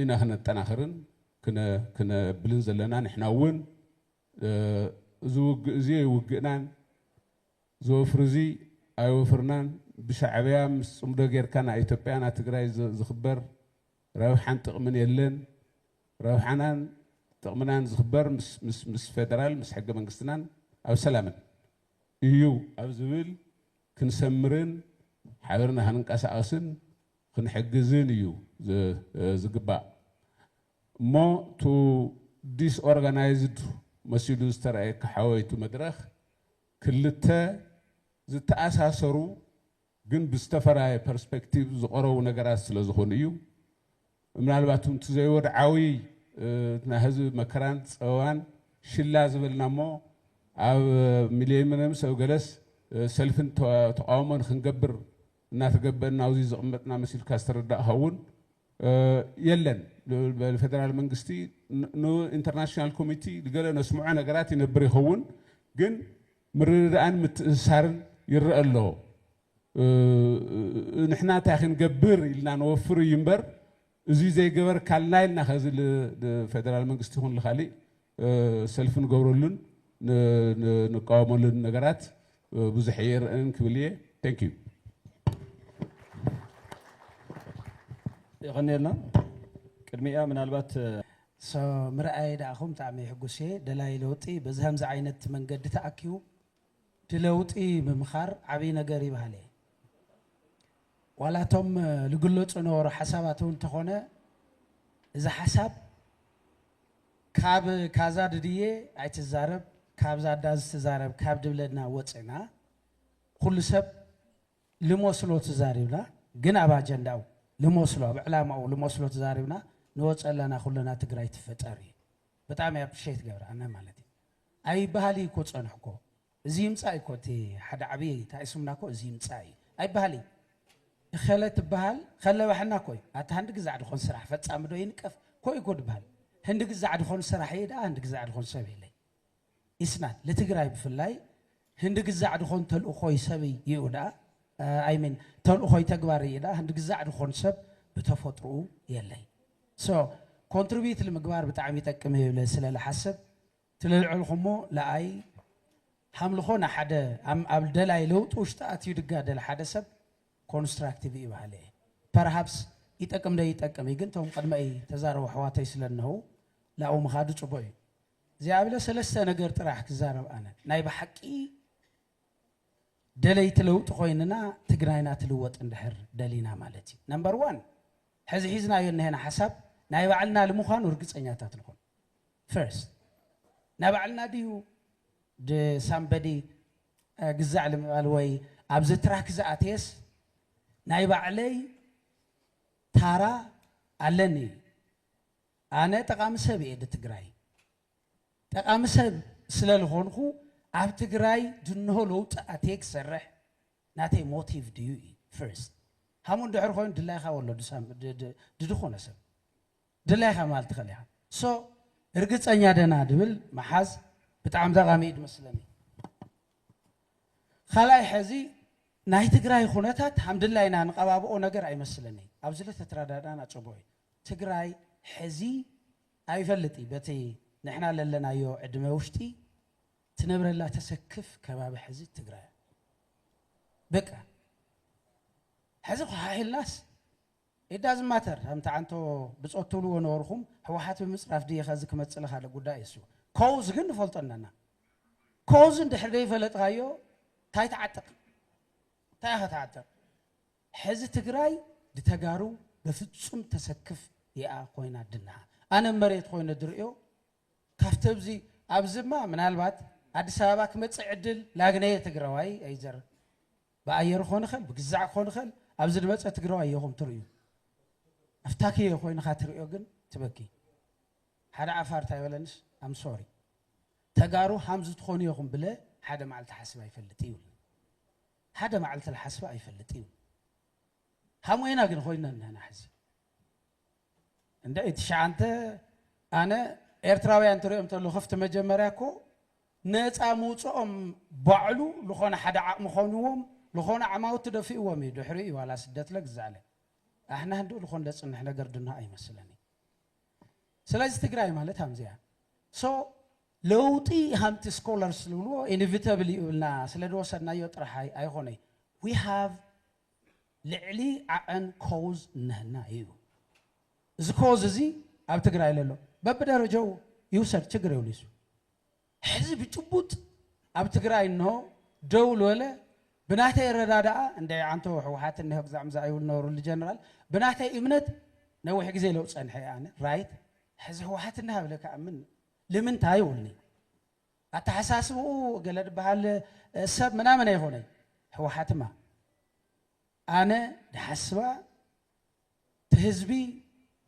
ኢና ክነጠናኽርን ክነብልን ዘለና ንሕና እውን እዚ ውግእናን ዝወፍር እዚ ኣይወፍርናን ብሻዕብያ ምስ ፅምዶ ጌርካ ናይ ኢትዮጵያ ና ትግራይ ዝኽበር ረብሓን ጥቕምን የለን ረብሓናን ጥቕምናን ዝኽበር ምስ ፌደራል ምስ ሕገ መንግስትናን ኣብ ሰላምን እዩ ኣብ ዝብል ክንሰምርን ሓበርና ክንንቀሳቐስን ክንሕግዝን እዩ ዝግባእ እሞ ቱ ዲስኦርጋናይዝድ መሲሉ ዝተረኣየካ ሓወይቱ መድረኽ ክልተ ዝተኣሳሰሩ ግን ብዝተፈራየ ፐርስፔክቲቭ ዝቐረቡ ነገራት ስለ ዝኾኑ እዩ ምናልባት እቲ ዘይወድዓዊ ናይ ህዝቢ መከራን ፀዋን ሽላ ዝበልና እሞ ኣብ ሚሊዮን ሰብ ገለስ ሰልፍን ተቃውሞን ክንገብር እናተገበአና ኣብዚ ዝቕመጥና መሲልካ ዝተረዳእኻ እውን የለን ብፌደራል መንግስቲ ኢንተርናሽናል ኮሚቲ ገለ ነስምዖ ነገራት ይነብር ይኸውን ግን ምርድዳእን ምትእስሳርን ይረአ ኣሎ ንሕና እንታይ ክንገብር ኢልና ንወፍር እዩ እምበር እዚ ዘይገበር ካልና ኢልና ከዚ ፌደራል መንግስቲ ይኹን ዝኻሊእ ሰልፊ ንገብረሉን ንቃወመሉን ነገራት ብዙሕ የርእን ክብል እየ ቴንክ ዩ ይኸኒልና ቅድሚያ ምናልባት ምርኣይ ዳኣኹም ብጣዕሚ ሕጉስ እየ ደላይ ለውጢ በዚ ከምዚ ዓይነት መንገዲ ተኣኪቡ ድለውጢ ምምኻር ዓብዪ ነገር ይበሃል እየ ዋላቶም ዝግለፁ ነበሩ ሓሳባት እውን እንተኾነ እዚ ሓሳብ ካብ ካዛ ድድየ ኣይትዛረብ ካብዛ ዳ ዝተዛረብ ካብ ድብለና ወፅና ኩሉ ሰብ ልመስሎ ተዛሪብና ግን ኣብ ኣጀንዳው ልመስሎ ኣብ ዕላማኡ ልመስሎ ተዛሪብና ንወፅ ኣለና ኩለና ትግራይ ትፈጠር እዩ ብጣዕሚ ኣፕሪሼት ገብር ኣነ ማለት እዩ ኣይበሃል እኮ ፀንሕኮ እዚ ይምፃእ እኮ እቲ ሓደ ዓብዪ ታእስምና እኮ እዚ ይምፃእ እዩ ኣይበሃል እኸለ ትበሃል ከለባሕና ኮይ ኣታ ሃንዲ ግዛዕ ድኾን ስራሕ ፈፃሚ ዶ ይንቀፍ ኮይ እኮ ድበሃል ህንዲ ግዛዕ ድኾን ስራሕ እየ ዳ ህንዲ ግዛዕ ድኾን ሰብ የለይ ይስናት ለትግራይ ብፍላይ ህንዲ ግዛዕ ድኾን ተልእኾይ ሰብ እዩ ዳ ኣይሚን ተልእኾይ ተግባር እዩ ዳ ህንዲ ግዛዕ ድኾን ሰብ ብተፈጥሮኡ የለይ ሶ ኮንትሪቢዩት ንምግባር ብጣዕሚ ይጠቅም ይብለ ስለ ዝሓስብ ትልልዕልኹሞ ለኣይ ሓምልኾነ ሓደ ኣብ ደላይ ለውጢ ውሽጢ ኣትዩ ድጋ ደለ ሓደ ሰብ ኮንስትራክቲቭ ይበሃል እየ ፐርሃፕስ ይጠቅም ዶ ይጠቅም ግን ቶም ቅድመይ ተዛረቡ ኣሕዋተይ ስለ እነሆ ላኡ ምኻዱ ፅቡቅ እዩ እዚኣ ብለ ሰለስተ ነገር ጥራሕ ክዛረብ ኣነ ናይ ብሓቂ ደለይቲ ለውጢ ኮይንና ትግራይና ትልወጥ እንድሕር ደሊና ማለት እዩ ነምበር ዋን ሕዚ ሒዝናዮ እኒሄና ሓሳብ ናይ ባዕልና ንምዃኑ እርግፀኛታት ንኾን ፈርስት ናይ ባዕልና ድዩ ሳምበዲ ግዛዕ ንምባል ወይ ኣብዚ ትራክ ዝኣትየስ ናይ ባዕለይ ታራ ኣለኒ ኣነ ጠቃሚ ሰብ እየ ትግራይ ጠቃሚ ሰብ ስለ ዝኾንኩ ኣብ ትግራይ ድንሆ ለውጢ ኣትየ ክሰርሕ ናተይ ሞቲቭ ድዩ እዩ ፈርስት ሃሙን ድሕሪ ኮይኑ ድላይኻ ወሎ ድድኾነ ሰብ ድላይኻ ማለት ትኽእል ኢኻ ሶ እርግፀኛ ደና ድብል መሓዝ ብጣዕሚ ጠቃሚ እዩ ድመስለኒ ካልኣይ ሕዚ ናይ ትግራይ ኩነታት ሓምድላይና ንቐባብኦ ነገር ኣይመስለኒ ኣብዚ ለተተረዳዳና ፅቡቅ እዩ ትግራይ ሕዚ ኣይፈልጥ በቲ ንሕና ለለናዮ ዕድመ ውሽጢ ትነብረላ ተሰክፍ ከባቢ ሕዚ ትግራይ በቃ ሕዚ ሓሒልናስ ኢዳዝ ማተር ከምቲ ዓንቶ ብፆት ትብልዎ ነበርኩም ሕወሓት ብምፅራፍ ድየ ከዚ ክመፅእ ካለ ጉዳይ እሱ ኮውዝ ግን ንፈልጦ ኣለና ኮውዝ እንድሕር ዘይፈለጥካዮ እንታይ ተዓጥቕ እንታይ ኢኻ ተዓጥቕ ሕዚ ትግራይ ድተጋሩ ብፍፁም ተሰክፍ እያ ኮይና ድንሃ ኣነ መሬት ኮይኑ ድርእዮ ካብቲ ኣብዚ ኣብዚማ ምናልባት ኣዲስ ኣበባ ክመፅእ ዕድል ላግነየ ትግራዋይ ኣይዘር ብኣየር ክኾን ይኽእል ብግዛዕ ክኾን ይኽእል ኣብዚ ድመፀ ትግራዋይ ኢኹም ትርእዩ ኣፍታክየ ኮይንካ ትርእዮ ግን ትበኪ ሓደ ዓፋር እንታይ በለንስ ኣም ሶሪ ተጋሩ ሃምዚ ትኾኑ ኢኹም ብለ ሓደ መዓልቲ ሓስብ ኣይፈልጥ እዩ ሓደ መዓልቲ ዝሓስበ ኣይፈልጥ እዩ ሃሞይና ግን ኮይና ንህና ሕዚ እንደ ትሽዓንተ ኣነ ኤርትራውያን ትሪኦም ተሎ ክፍቲ መጀመርያ እኮ ነፃ ምውፅኦም ባዕሉ ዝኾነ ሓደ ዓቕሚ ኾንዎም ዝኾነ ዓማውቲ ደፊእዎም እዩ ድሕሪ እዩ ዋላ ስደት ለግዛዕለ احنا هندول خون لصنح ነገር ድና አይመስለኒ ስለዚህ ትግራይ ማለት همزያ ሶ ለውጢ ሃምቲ ስኮላርስ ልብሎ ኢንቪታብሊ እና ስለደወሰናዮ ጥራይ አይሆነይ we have ልዕሊ ዓን ኮዝ ነህና እዩ እዚ ኮዝ እዚ ኣብ ትግራይ ለሎ በብደረጃው ይውሰድ ችግር ይውልሱ ህዝብ ጭቡጥ ኣብ ትግራይ ነው ደውል ወለ بناتي الرداء عند عنتو حوحات إنه بزعم زعيو النور الجنرال بناتي إمنت نوح جزء لو صنحي أنا رايت حزه حوحات إنها بلك أمن لمن تايولني أتحساسه قلت بحال السب من يهوني حوحات ما أنا حسبا تهزبي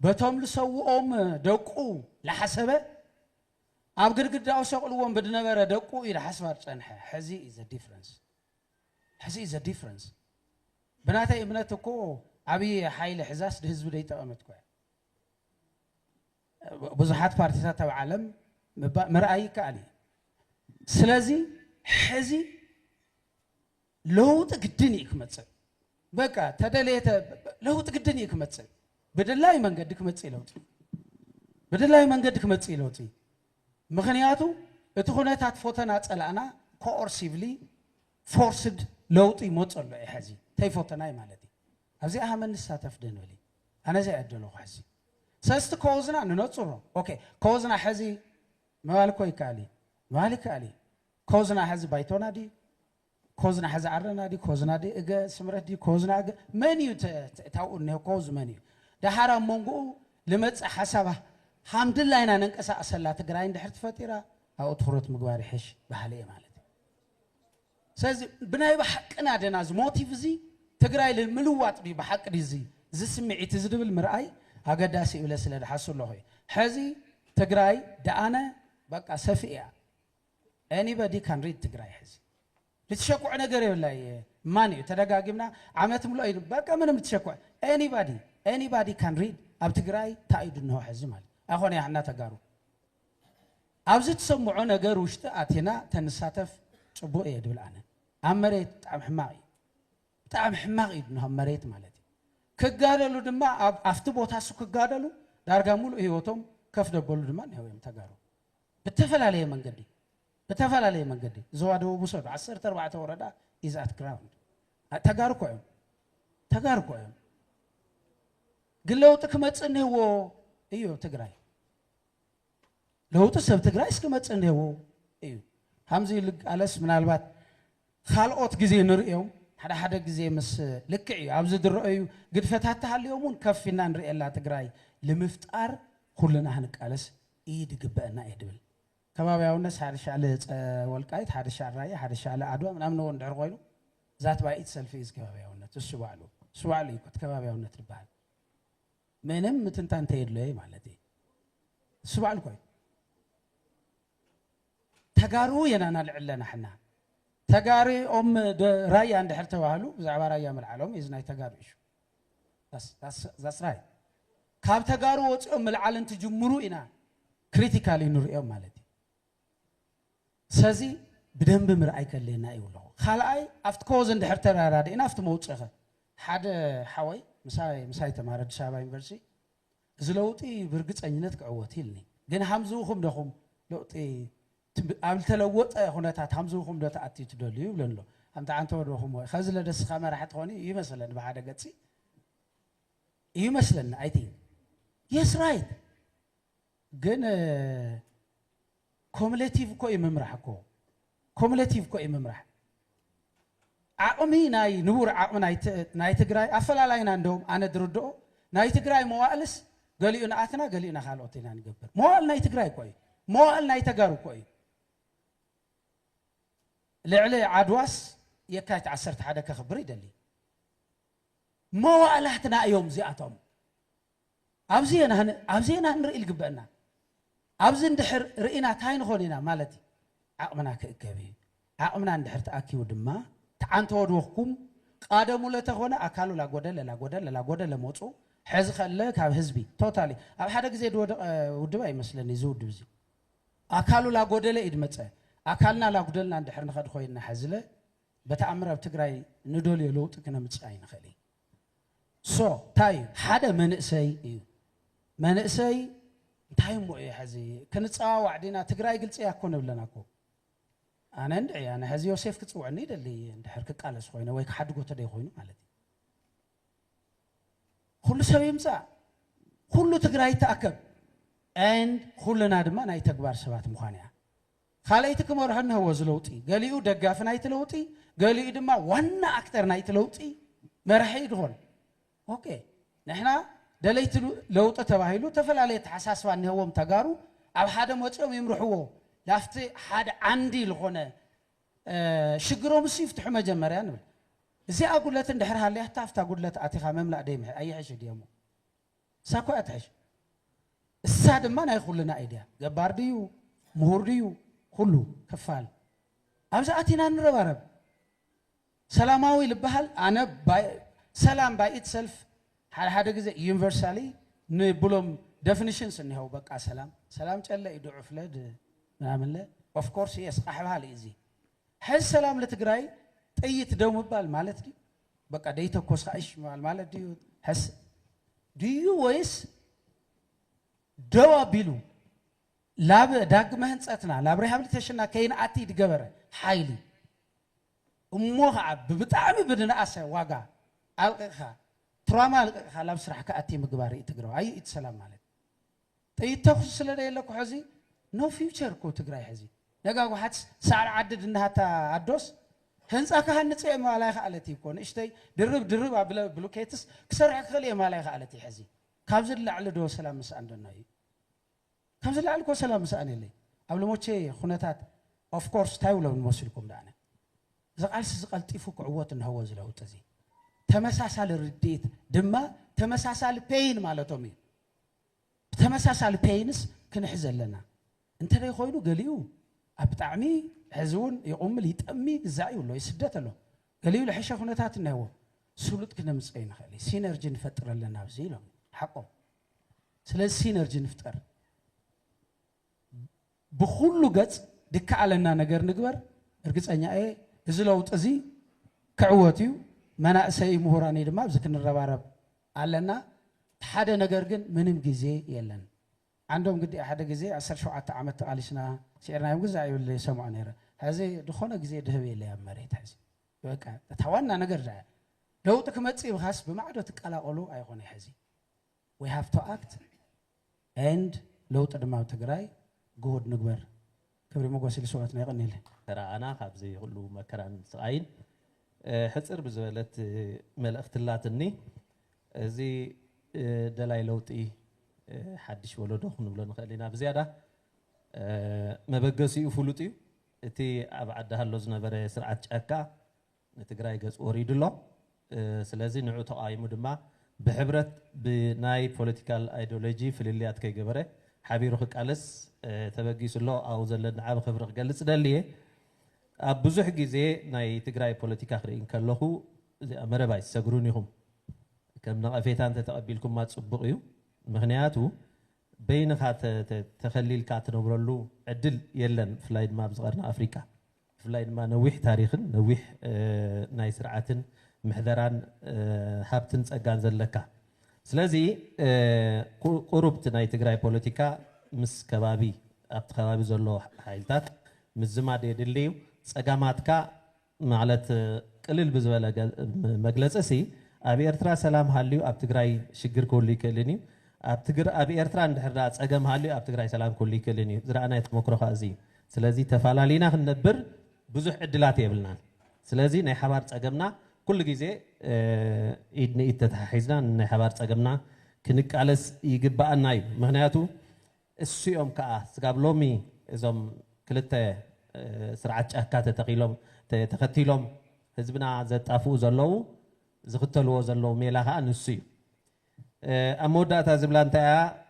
بتوم لسوء دقو لحسبه أبغى قد أوصل لهم بدنا برا دقو إلى حسبات صنحي حزي is a difference حزي is a difference بناتي ابنتكو عبي حيل حزاس الحزب ده يتقامتكو بزحات بارتيات العالم مرأي كالي سلازي حزي لو تقدني كمتصل بقى تدليت لو تقدني كمتصل بدلاي من قدك متصل لوتي بدلاي من قدك متصل لوتي مخنياتو اتخونات فوتنا صلانا كورسيفلي فورسد لوطي موصل له حزي تيفوتناي مالتي ابزي احمد نساتف دنولي انا زي ادلو حزي سست كوزنا ننصرو اوكي كوزنا حزي مالكو يكالي مالك علي كوزنا حزي بايتونا دي كوزنا حزي عرنا دي كوزنا دي اجا سمرت دي كوزنا منيو تاو انه كوز منيو ده حرام مونغو لمص حسابه الحمد لله انا ننقسا اسلا تግራይ እንድሕር ትፈጢራ او تخرت مغوار حش بحالي مالتي سازي بناي بحقنا دنا ز موتيف زي تግራይ لملواط بي بحق دي زي سمعيت زدبل مرأي هاغداسي ولا سلا حسو له حزي تግራይ دانا بقى سفيا anybody can read تግራይ حزي لتشكو ነገር ይብላይ ማን ተደጋግምና አመት ሙሉ አይዱ በቃ ምንም ተሸኳ anybody can read ኣብ ትግራይ ታይዱ ነው حزي ማለት አሁን ያና ተጋሩ ኣብዝት ሰምዑ ነገር ውሽጥ አቴና ተንሳተፍ ጽቡቅ ይድብል አነ አመሬት ጣም ሕማቅ ይድነው መሬት ማለት ከጋደሉ ድማ አፍት ቦታ ሱ ከጋደሉ ዳርጋ ሙሉ ህይወቶም ከፍደበሉ ድማ ነው ተጋሩ በተፈላለየ መንገድ ዘዋደው ቡሰድ 14 ወረዳ is at ground ተጋሩ ቆዩ ግለውጥ ከመጽነው እዩ ትግራይ ለውጥ ሰብ ትግራይ እስከመጽነው እዩ همزي لقالس منالبات خالقوت غزي نريو حدا غزي مس لكعي ابز دريو قد فتاتها اليومون كفينا نريلا تግራይ لمفطار كلنا هنقالس ايد غبانا يدبل كبابياونس حدشاله ولقايت حدشاله راي حدشاله عدوا ምናምን ነው እንደር ቆይሉ ዛት ባይት ሰልፊዝ كبابياونت እሱባሉ ይቆት كبابياونت ይባል ምንም ምትንታን ተይድለይ ማለት እሱባሉ ቆይ تجارو ينانا لعلنا حنا تجاري راي عند حرته وهلو زعبا راي من العالم إذن تجارو إيش that's right كاب تجارو العالم تجمرو إنا critically نرئيه مالتي سازي بدهم بمرأي كلنا يقولوا خلاص أفت كوز عند حرته راد إنا أفت موت شخ حد حوي مساي تمارد شابا ينفرسي زلوتي برجت أنينات كعوتيلني جن حمزوهم دخم لوتي عم تلوت هنا تحمزوهم ده تأتي تدليو لنلو أنت عنده وروهم خزل دس خامة راح تخوني مثلا بعد قتسي مثلا I think yes right جن cumulative كوي ممرح عقمي ناي نور عقم ناي تجراي أفلا لاين عندهم أنا دردو ناي تجراي موالس قالي أنا أثنا قالي أنا خالوتنا نجبر موال ناي تجراي كوي موال ناي تجارو كوي لعلي عدواس يكايت 10 حدا كخبر يدلي ما والهتنا يوم زياتهم ابزينا نرئي القبنا ابزي ندحر رئينا تاين خونينا مالتي عقمنا كاكبي عقمنا ندحر تاكيو دما تعانتو ودوخكم قادمو لتخونه اكالو لا غودل لموصو حز خله كاب حزبي توتالي اب حدا غزي ودبا يمسلني زود بزي اكالو لا غودل يدمصه أكلنا لا قدرنا عند حرنا خد خوينا حزلة بتأمر بتجراي ندول يلوت كنا متسعين خلي سو تاي حدا منسي منسي تاي مو حزي كنصا وعدينا تግራይ ግልጽ ያኮነ ብለናኮ አነ እንድዒ አነ ሕዚ ዮሴፍ ክጽውዕኒ ደሊ እንድሕር ክቃለስ ኮይነ ወይ ክሓድጎ ተደይ ኮይኑ ማለት እዩ ኩሉ ሰብ ይምፃእ ኩሉ ትግራይ ተኣከብ and ኩሉና ድማ ናይ ተግባር ሰባት ምዃን እያ ካልአይቲ ክመርሖ ንህዎ ዝለውጢ ገሊኡ ደጋፊ ናይቲ ለውጢ ገሊኡ ድማ ዋና ኣክተር ናይቲ ለውጢ መራሒ ይድኾን ኦኬ ንሕና ደለይቲ ለውጢ ተባሂሉ ተፈላለየ ተሓሳስባ ንህዎም ተጋሩ ኣብ ሓደ መፅኦም ይምርሕዎ ላፍቲ ሓደ ዓንዲ ዝኾነ ሽግሮም እሱ ይፍትሑ መጀመርያ ንብል እዚኣ ጉድለት እንድሕር ሃልያ ታፍታ ጉድለት ኣቲኻ መምላእ ደይምሕ ኣይሕሽ ድየሞ እሳ ኮ ኣትሕሽ እሳ ድማ ናይ ኩሉና አይድያ ገባር ድዩ ምሁር ድዩ ኩሉ ክፋል ኣብዛ ኣቲና ንረባረብ ሰላማዊ ልበሃል ኣነ ሰላም ባይ ኢትሰልፍ ሓደ ግዜ ዩኒቨርሳሊ ንብሎም ዴፊኒሽንስ እንሄው በቃ ሰላም ጨለ ይድዑ ፍለድ ምናምን ለ ኦፍ ኮርስ የስ ኣሕባል እዚ ሕዝ ሰላም ለትግራይ ጥይት ደው ምባል ማለት ድዩ በቃ ደይተኮስካ እሽ ማለት ድዩ ሕስ ድዩ ወይስ ደው ኣቢሉ ላብ ዳግመ ህንፀትና ላብ ሪሃብሊቴሽንና ከይንኣቲ ድገበረ ሓይሊ እሞ ከዓ ብጣዕሚ ብንኣሰ ዋጋ ኣልቂቕኻ ትራማ ኣልቂቕኻ ላብ ስራሕ ከኣቲ ምግባር እዩ ትግራይ እዩ ሰላም ማለት ጥይት ተኩስ ስለደየለኩ ሕዚ ኖ ፊውቸር ኮ ትግራይ ሕዚ ነጋጉ ሓትስ ሳዕሪ ዓድድ እናሃታ ኣዶስ ህንፃ ካሃንፅ እየ ማላይ ኸኣለት ይኮን እሽተይ ድርብ ኣብ ብሎኬትስ ክሰርሕ ክኽእል እየ ማላይ ኸኣለት ሕዚ ካብዚ ላዕሊ ዶ ሰላም ምስኣን ደና እዩ ካብዚ ላዕሊ ኮ ሰላም ምስኣን የለይ ኣብ ልሞቼ ኩነታት ኦፍ ኮርስ እንታይ ብሎም ንመስልኩም ዳኣነ ዝቃልሲ ዝቐልጢፉ ክዕወት እንህዎ ዝለውጥ እዚ ተመሳሳሊ ርድኢት ድማ ተመሳሳሊ ፔይን ማለቶም እዩ ብተመሳሳሊ ፔይንስ ክንሕዝ ኣለና እንተደይ ኮይኑ ገሊኡ ኣብ ብጣዕሚ ሕዚ እውን ይቕምል ይጠሚ ግዛዕ ይብሎ ይስደት ኣሎ ገሊኡ ልሕሸ ኩነታት እንህዎ ስሉጥ ክነምፅእ ንኽእል ሲነርጂ ንፈጥር ኣለና ኣብዚ ኢሎም ሓቆም ስለዚ ሲነርጂ ንፍጠር ብኩሉ ገፅ ድከኣለና ነገር ንግበር እርግፀኛ እየ እዚ ለውጥ እዚ ክዕወት እዩ መናእሰይ ምሁራን ድማ ኣብዚ ክንረባረብ ኣለና ሓደ ነገር ግን ምንም ግዜ የለን عندهم قد أحد جزء 17 عام تقاليسنا سيرنا يوم جزء يقول لي سمعوا نيرة هذا دخونا جزء دهبي اللي مريت هذا يبقى تتوانا نقرأ لو تكمل تصير خاص بمعدو تقلا أولو أيقوني هذا we have to act and لو تدمع تقراي جود نقبر كبري مقاسي سواتنا يغني له ترى أنا خابزي يقولوا مكران صعين حصر بزولت مل اختلاتني زي دلائل لوتي حدش ولده خنبلون خلينا بزيادة ما بقاسي وفلوتي تي أبعد هاللوزنا برا سرعة أكا نتقرأي جز أريد الله سلازي نعطى أي مدمع بحبرة بناي political ideology في اللي أتكي جبره حبيروخ كالس تبقيس الله أو زلنا عاب خبرة جالس دليه أبوزح جزء ناي تقرأي political آخرين كله أمر بايس سجرونيهم كم نقفيتان تتقبلكم ما تصبغيو مغنياتو بين خات تخلي الكاتن وبرلو عدل يلن فلايد ما بصغرنا أفريقيا فلايد ما نويح تاريخ نويح ناي سرعاتن محذران حابتن سأجان زلكا سلازي قربت ناي تقرأي بوليتيكا مس كبابي أبت كبابي زلو حايلتات مس زمادي دليو سأجاماتكا معلت قليل بزوالة مجلس أسي أبي إرترا سلام هاليو أبت تقرأي شجر كولي كليني أبي إرترا ندحر أجام هاليو أبت تقرأي سلام كولي كليني زرعنا يتمكرو خازي سلازي تفعلالينا خندبر بزح عدلات يبلنا سلازي ناي حبارت أجامنا كل جزء إدني إتتحيزنا ناي حبارت أجامنا كنك على يجيب بقى النايب مهنياتو السيوم كأ سقابلومي إذا كلته سرعة أكات تقيلهم تختيلهم حزبنا زت أفوز الله زختلوا زلوا ميلها نسي أمودا تزبلان تاع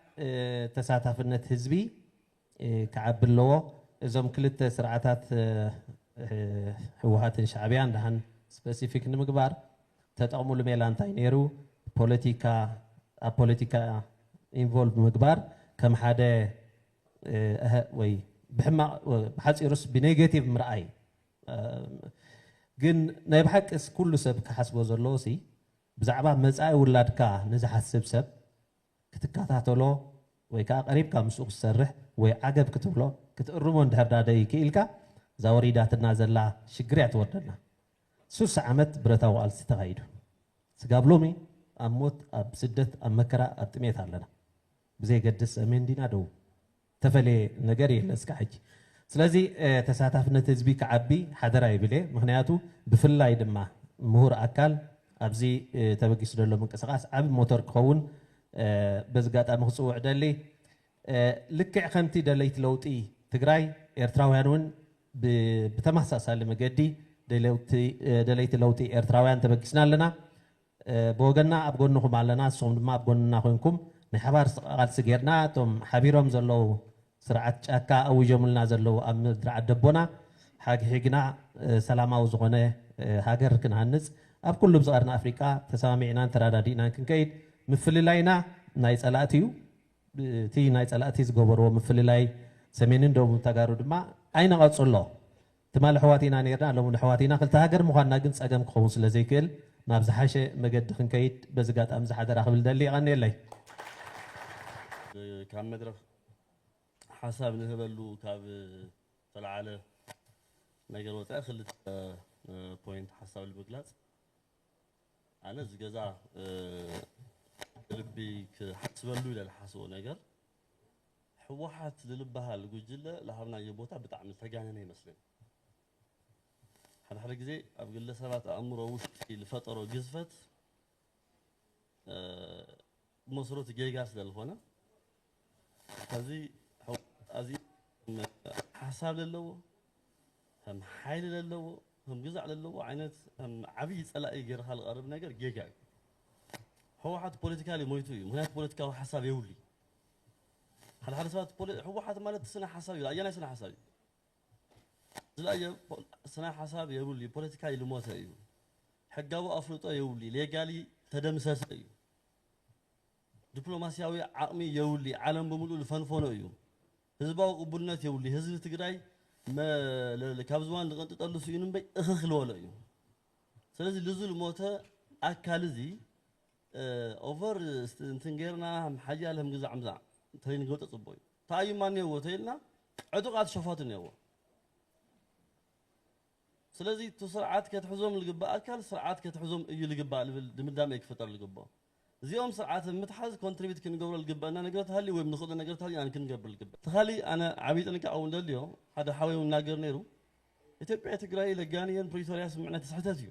تساعد في النت حزبي كعب اللو إذا كلت سرعات هوهات شعبية عندهن سبيسيفيك نمقبار تتعمل ميلان تاينيرو بوليتيكا involved مقبار كم حدا وي بحما بحس يرس بنيجاتيف مرأي جن نبحك كل سب كحسب وزلوسي ብዛዕባ መጻኢ ውላድካ ንዝሓስብ ሰብ ክትከታተሎ ወይ ከዓ ቀሪብካ ምስኡ ክሰርሕ ወይ ዓገብ ክትብሎ ክትእርሞ እንድሕር ዳደይ ክኢልካ እዛ ወሪዳትና ዘላ ሽግር እያ ትወርደና 60 ዓመት ብረታዊ ቃልሲ ተኻይዱ ስጋብ ሎሚ ኣብ ሞት ኣብ ስደት ኣብ መከራ ኣብ ጥሜት ኣለና ብዘይገድስ ሰሜን ዲና ደው ተፈለየ ነገር የለ እስካ ሕጂ ስለዚ ተሳታፍነት ህዝቢ ክዓቢ ሓደራ ይብለ ምክንያቱ ብፍላይ ድማ ምሁር ኣካል ኣብዚ ተበጊሱ ዘሎ ምንቅስቃስ ዓብ ሞተር ክኸውን በዚ ጋጣሚ ክፅውዕ ደሊ ልክዕ ከምቲ ደለይቲ ለውጢ ትግራይ ኤርትራውያን እውን ብተመሳሳሊ መገዲ ደለይቲ ለውጢ ኤርትራውያን ተበጊስና ኣለና ብወገና ኣብ ጎንኹም ኣለና ንስኹም ድማ ኣብ ጎንና ኮይንኩም ናይ ሓባር ቃልሲ ጌርና እቶም ሓቢሮም ዘለው ስርዓት ጫካ ኣውጆምልና ዘለው ኣብ ምድሪ ዓደቦና ሓጊሕግና ሰላማዊ ዝኾነ ሃገር ክንሃንፅ ኣብ ኩሉ ዝቐርና ኣፍሪቃ ተሰማሚዕናን ተራዳዲእናን ክንከይድ ምፍልላይና ናይ ፀላእቲ እዩ እቲ ናይ ፀላእቲ ዝገበርዎ ምፍልላይ ሰሜንን ደቡብ ተጋሩ ድማ ኣይነቐፅሎ ትማል ኣሕዋቲና ነርና ሎሚ ኣሕዋቲና ክልተ ሃገር ምዃንና ግን ፀገም ክኸውን ስለ ዘይክእል ናብ ዝሓሸ መገዲ ክንከይድ በዚ ጋጣሚ ዝሓደራ ክብል ደሊ ይቐኒየለይ ካብ መድረክ ሓሳብ ንህበሉ ካብ ተለዓለ ነገር ወፃኢ ክልተ ፖይንት ሓሳብ ንምግላፅ ኣነ እዚ ገዛ ልቢ ክሓስበሉ ኢለ ዝሓስቦ ነገር ሕወሓት ዝልበሃል ጉጅለ ዝሃብናዮ ቦታ ብጣዕሚ ዝተጋነነ ይመስለኒ ሓደ ግዜ ኣብ ግለሰባት ኣእምሮ ውሽጢ ዝፈጠሮ ግዝፈት መስረቱ ጌጋ ስለዝኾነ ከዚ ኣዚ ሓሳብ ዘለዎ ከም ሓይሊ ዘለዎ ከም ግዛዕ ዘለዎ ዓይነት ዓብይ ፀላኢ ጌርካ ዝቐርብ ነገር ጌጋ እዩ ሕወሓት ፖለቲካሊ ሞይቱ እዩ ምክንያቱ ፖለቲካዊ ሓሳብ የብሉ ሓደ ሰባት ሕወሓት ማለት ስነ ሓሳብ እዩ ኣየናይ ስነ ሓሳብ እዩ ዝለኣየ ስነ ሓሳብ የብሉ ፖለቲካሊ ልሞተ እዩ ሕጋዊ ኣፍልጦ የብሉ ሌጋሊ ተደምሰሰ እዩ ዲፕሎማሲያዊ ዓቕሚ የብሉ ዓለም ብምሉእ ዝፈንፈኖ እዩ ህዝባዊ ቅቡልነት የብሉ ህዝቢ ትግራይ ካብ ዝዋን ዝቐንጥጠሉ ስኡ እምበይ እኽኽ ዝበሎ እዩ ስለዚ ልዙ ልሞተ ኣካል እዚ ኦቨር እንትን ጌርና ሓያል ከም ግዛዕ ምዛዕ እንተይ ንገልጦ ፅቡቅ እዩ ተኣዩማ እኒአዎ ተይልና ዕጡቃት ሸፋቱ እኒአዎ ስለዚ እቲ ስርዓት ከትሕዞም ዝግባእ ኣካል ስርዓት ከትሕዞም እዩ ዝግባእ ዝብል ድምዳመ ክፍጠር ዝግባእ እዚኦም ስርዓት ምትሓዝ ኮንትሪቢዩት ክንገብሮ ዝግባአና ነገራት ሃልዩ ወይ ንኽእሉ ነገራት ሃልዩ ኣነ ክንገብር ዝግባእ ተኻሊ ኣነ ዓብይ ጥንቃቐ እውን ደልዮ ሓደ ሓወይ እውን ናገር ነይሩ ኢትዮጵያ ትግራይ ለጋንየን ፕሪቶሪያ ስምዕነት ስሕተት እዩ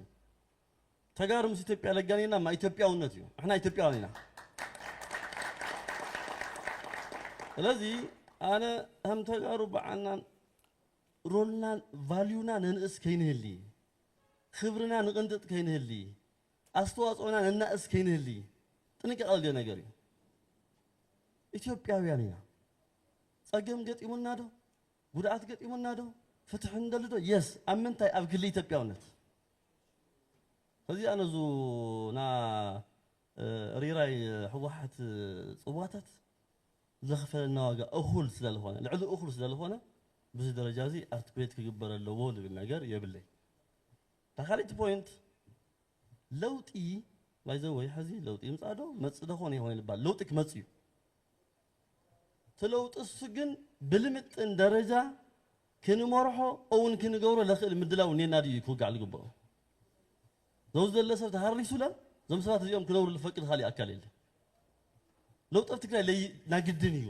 ተጋሩ ምስ ኢትዮጵያ ለጋንየና ማ ኢትዮጵያውነት እዩ እሕና ኢትዮጵያውያን ኢና ስለዚ ኣነ ከም ተጋሩ በዓልናን ሮልና ቫልዩና ነንእስ ከይንህሊ ክብርና ንቕንጥጥ ከይንህሊ ኣስተዋፅኦና ነናእስ ከይንህሊ ጥንቃቐ ዘድልዮ ነገር እዩ ኢትዮጵያውያን ኢና ፀገም ገጢሙና ዶ ጉድኣት ገጢሙና ዶ ፍትሕ እንደሊ ዶ የስ ኣብ ምንታይ ኣብ ክሊ ኢትዮጵያውነት ከዚ ኣነ ዙ ና ሪራይ ሕወሓት ፅዋታት ዘኽፈለና ዋጋ እኹል ስለዝኾነ ልዕሊ እኹል ስለዝኾነ በዚ ደረጃ እዚ ኣርቲኩሌት ክግበር ኣለዎ ዝብል ነገር የብለይ ካልእቲ ፖይንት ለውጢ ባይዘወይ ሕዚ ለውጢ ይምፃ ዶ መፅእ ዶ ኾነ ይኾነ ይባል ለውጢ ክመፅእ እዩ እቲ ለውጢ እሱ ግን ብልምጥን ደረጃ ክንመርሖ እውን ክንገብሮ ለኽእል ምድላው እኔና ድዩ ክውጋዕ ዝግብኦ ዘው ዘሎ ሰብ ተሃሪሱለ እዞም ሰባት እዚኦም ክነብሩ ዝፈቅድ ካሊእ ኣካል የለ ለውጢ ኣብ ትግራይ ናግድን እዩ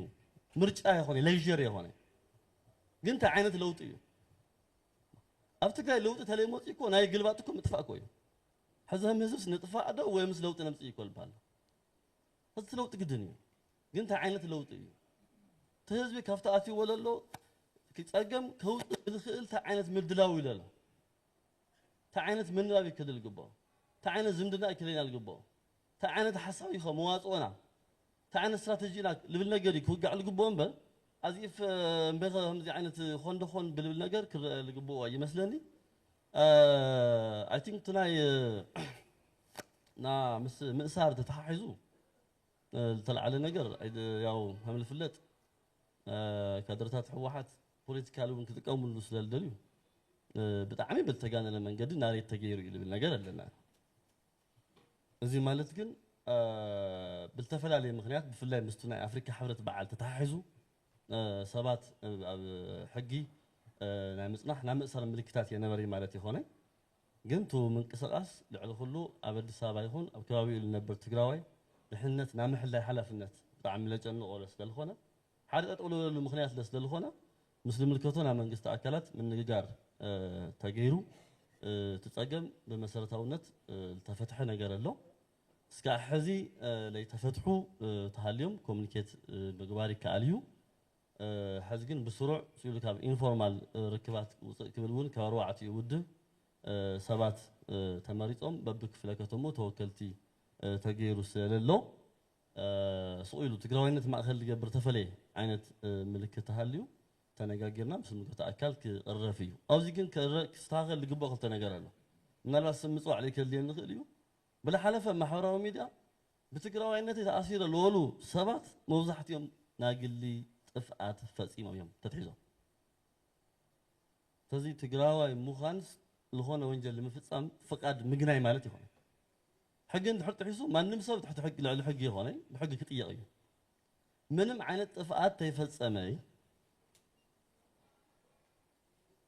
ምርጫ ይኾነ ለይዠር ይኾነ ግን እንታይ ዓይነት ለውጢ እዩ ኣብ ትግራይ ለውጢ ተለይ መፅእ እኮ ናይ ግልባጥ እኮ ምጥፋእ እኮ እዩ ሕዚ ከም ህዝብስ ንጥፋእ ዶ ወይ ምስ ለውጢ ነምፅእ ይኮ ዝበሃል እዚ ለውጢ ግድን እዩ ግን እንታይ ዓይነት ለውጢ እዩ እቲ ህዝቢ ካብቲ ኣትይዎ ዘሎ ክፀገም ከውፅእ ዝኽእል እንታይ ዓይነት ምድላው ኢሉ ኣሎ እንታይ ዓይነት ምንባብ ይክእል ዝግብኦ እንታይ ዓይነት ዝምድና ይክለና ዝግብኦ እንታይ ዓይነት ሓሳብ ኢኸ መዋፅኦና እንታይ ዓይነት ስትራቴጂና ዝብል ነገር እዩ ክውጋዕ ዝግብኦ እምበር ኣዚፍ እምበኸ ከምዚ ዓይነት ኾን ዶኾን ብልብል ነገር ክርአ ዝግብኦ ይመስለኒ ኣይ ቲንክ እቲ ናይ ምስ ምእሳር ተተሓሒዙ ዝተለዓለ ነገር ያው ከም ዝፍለጥ ካድረታት ሕወሓት ፖለቲካሊ እውን ክጥቀምሉ ስለዝደልዩ ብጣዕሚ ብዝተጋነነ መንገዲ ናሬት ተገይሩ እዩ ዝብል ነገር ኣለና እዚ ማለት ግን بالتፈላለየ ምክንያት ብፍላይ ምስቱ ናይ ኣፍሪካ ሕብረት በዓል ተታሒዙ ሰባት ኣብ ሕጊ ናይ ምጽናሕ ናይ ምእሰር ምልክታት የነበረ ማለት ይኾነ ግን ቱ ምንቅስቃስ ልዕሊ ኩሉ ኣብ ኣዲስ ኣበባ ይኹን ኣብ ከባቢኡ ዝነብር ትግራዋይ ድሕነት ናይ ምሕላይ ሓላፍነት ብጣዕሚ ለጨንቆ ስለዝኾነ ሓደ ጠጠው ዝበሉ ምክንያት ስለዝኾነ ምስ ዝምልከቶ ናይ መንግስቲ ኣካላት ምንግጋር ተገይሩ ትጸገም ብመሰረታውነት ተፈትሐ ነገር ኣሎ እስካ ሕዚ ለይተፈትሑ ተሃልዮም ኮሙኒኬት ምግባር ይከኣል እዩ ሕዚ ግን ብስሩዕ ሲሉ ካብ ኢንፎርማል ርክባት ውፅእ ክብል እውን ካብ ኣርባዕቲኡ ውድብ ሰባት ተመሪፆም በብክፍለ ከተሙ ተወከልቲ ተገይሩ ስለዘሎ ስቑኢሉ ትግራዋይነት ማእኸል ዝገብር ተፈለየ ዓይነት ምልክት ተሃልዩ ተነጋጊርና ምስ ምልክት ኣካል ክቕረፍ እዩ ኣብዚ ግን ክስተኻኸል ዝግብኦ ክልተ ነገር ኣሎ ምናልባት ስም ምፅዋዕ ዘይክህልየን ንኽእል እዩ ብላሓለፈ ማሕበራዊ ሚድያ ብትግራዋይነት ተኣሲረ ለወሉ ሰባት መብዛሕትኦም ናይ ግሊ ጥፍኣት ፈፂሞም እዮም ተትሒዞም ተዚ ትግራዋይ ምዃንስ ዝኾነ ወንጀል ንምፍፃም ፍቃድ ምግናይ ማለት ይኾነ ሕጊ እንድሕር ጥሒሱ ማንም ሰብ ትሕቲ ሕጊ ልዕሊ ሕጊ ይኾነ ብሕጊ ክጥየቕ እዩ ምንም ዓይነት ጥፍኣት ተይፈፀመይ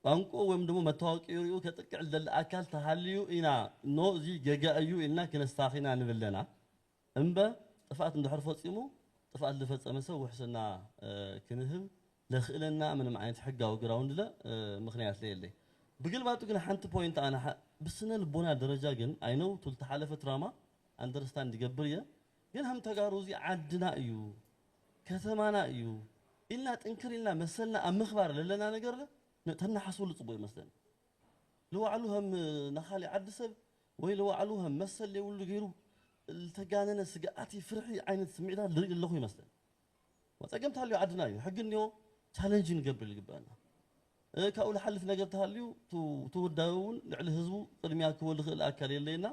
ቋንቋ ወይም ደግሞ መታወቂያ ሪኡ ከጥቅዕ ዝደሊ ኣካል ተሃልዩ ኢና ኖ እዚ ገጋ እዩ ኢልና ክነስታኺና ንብለና እምበ ጥፍኣት እንድሕር ፈፂሙ ጥፍኣት ዝፈፀመ ሰብ ውሕስና ክንህብ ለኽእለና ምንም ዓይነት ሕጋዊ ግራውንድ ለ ምክንያት ለየለይ ብግልባጡ ግን ሓንቲ ፖይንት ኣነ ብስነ ልቦና ደረጃ ግን ኣይነው ትልተሓለፈ ትራማ ኣንደርስታንድ ይገብር እየ ግን ሃም ተጋሩ እዚ ዓድና እዩ ከተማና እዩ ኢልና ጥንክር ኢልና መሰልና ኣብ ምኽባር ለለና ነገር ተናሓስሉ ጽቡቕ ይመስለኒ ለዋዕሉ ሃም ናኻሊ ዓዲ ሰብ ወይ ለዋዕሉ ሃም መሰል የብሉ ገይሩ ዝተጋነነ ስግኣቲ ፍርሒ ዓይነት ስምዒታት ልርኢ ኣለኹ ይመስለኒ ወፀገም ተሃልዩ ዓድና እዩ ሕጊ እኒኦ ቻለንጅ ንገብር ይግባአና ካብኡ ዝሓልፍ ነገር ተሃልዩ ትውዳዊ እውን ልዕሊ ህዝቡ ቅድሚያ ክበል ዝኽእል ኣካል የለየና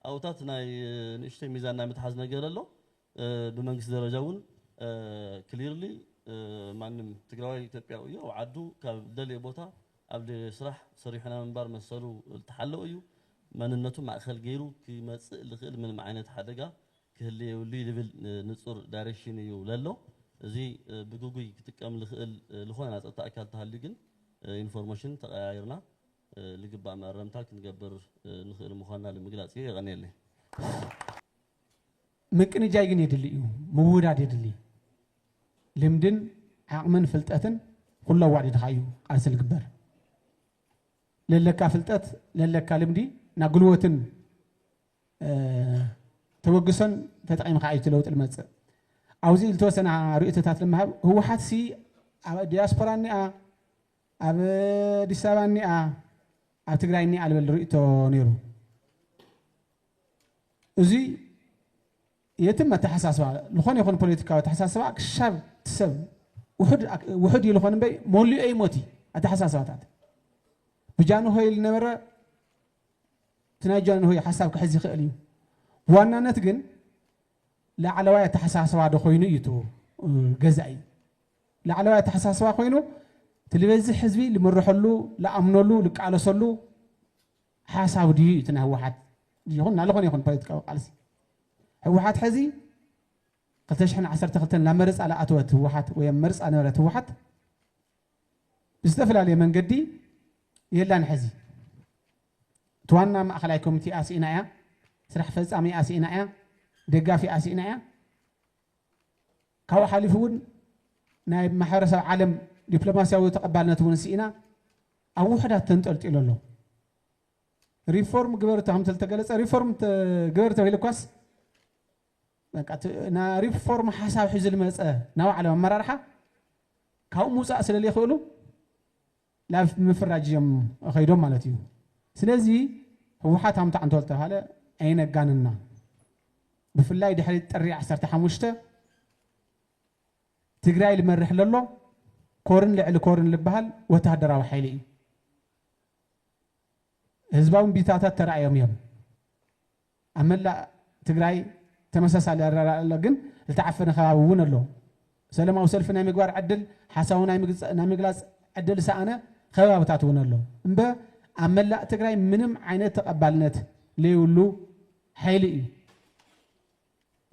ኣብታት ናይ ንእሽተይ ሚዛን ናይ ምትሓዝ ነገር ኣሎ ብመንግስቲ ደረጃ እውን ክሊርሊ ማንም ትግራዋይ ኢትዮጵያዊ እዩ ኣብ ዓዱ ካብ ደልየ ቦታ ኣብ ስራሕ ሰሪሕና ምንባር መሰሉ ዝተሓለወ እዩ መንነቱ ማእኸል ገይሩ ክመፅእ ዝኽእል ምንም ዓይነት ሓደጋ ክህልየ የብሉ ዝብል ንፁር ዳይሬክሽን እዩ ዘሎ እዚ ብጉጉይ ክጥቀም ዝኽእል ዝኾነ ናይ ፀጥታ ኣካል ተሃልዩ ግን ኢንፎርሜሽን ተቀያይርና ልግባእ መረምታ ክንገብር ንኽእል ምዃንና ንምግላፅ እየ የቐኒየለይ ምቅንጃይ ግን የድሊ እዩ ምውዳድ የድሊ ልምድን ዓቕምን ፍልጠትን ኩሉ ኣዋዲድኻ እዩ ቃልሲ ዝግበር ለለካ ፍልጠት ለለካ ልምዲ ናብ ጉልበትን ተወግሶን ተጠቒምካ እዩ ትለውጥ ልመፅእ ኣብዚ ዝተወሰነ ርእቶታት ልምሃብ ህወሓት ሲ ኣብ ዲያስፖራ እኒኣ ኣብ ኣዲስ ኣበባ እኒኣ ኣብ ትግራይ እኒኣ ልበል ርእቶ ነይሩ እዚ የትም ኣተሓሳስባ ዝኾነ ይኹን ፖለቲካዊ ኣተሓሳስባ ክሻብ ትሰብ ውሕድ እዩ ዝኾነ እምበይ መሊኡ ኣይሞት ኣተሓሳስባታት ብጃንሆይ ዝነበረ እቲ ናይ ጃንሆይ ሓሳብ ክሕዝ ይኽእል እዩ ብዋናነት ግን ላዕለዋይ ኣተሓሳስባ ዶ ኮይኑ እዩ እቲ ገዛኢ ላዕለዋይ ኣተሓሳስባ ኮይኑ ትልበዝሕ ህዝቢ ልምርሐሉ ለኣምነሉ ልቃለሰሉ ሓሳብ ድዩ እቲ ናይ ህወሓት ይኹን ናለኾነ ይኹን ፖለቲካዊ ቃልሲ ህወሓት ሕዚ 2012 ናብ መረፃ ለኣተወት ህወሓት ወይ መረፃ ነበረት ህወሓት ብዝተፈላለየ መንገዲ የላን ሕዚ እቲ ዋና ማእኸላይ ኮሚቴ ኣስኢና እያ ስራሕ ፈፃሚ ኣስኢና እያ ደጋፊ ኣስኢና እያ ካብኡ ሓሊፉ እውን ናይ ማሕበረሰብ ዓለም ዲፕሎማስያዊ ተቐባልነት እውን ስኢና ኣብ ውሕዳት ተንጠልጢሉ ኣሎ ሪፎርም ግበር ከም ዝተገለፀ ሪፎርም ግበር ተባሂሉ እኳስ ና ሪፎርም ሓሳብ ሒዙ ዝመፀ ናብ ባዕሎም ኣመራርሓ ካብኡ ምውፃእ ስለዘይኽእሉ ናብ ምፍራጅ እዮም ከይዶም ማለት እዩ ስለዚ ህወሓት ሃምታ እንተወል ተባሃለ ኣይነጋንና ብፍላይ ድሕሪ ጥሪ 15 ትግራይ ልመርሕ ዘሎ ኮርን ልዕሊ ኮርን ልበሃል ወታደራዊ ሓይሊ እዩ ህዝባዊ ቢታታት ተራእዮም እዮም ኣብ መላእ ትግራይ ተመሳሳሊ ኣሎ ግን ዝተዓፈነ ከባቢ እውን ኣሎ ሰላማዊ ሰልፊ ናይ ምግባር ዕድል ሓሳቡ ናይ ምግላፅ ዕድል ሰኣነ ከባቢታት እውን ኣሎ እምበ ኣብ መላእ ትግራይ ምንም ዓይነት ተቐባልነት ለይብሉ ሓይሊ እዩ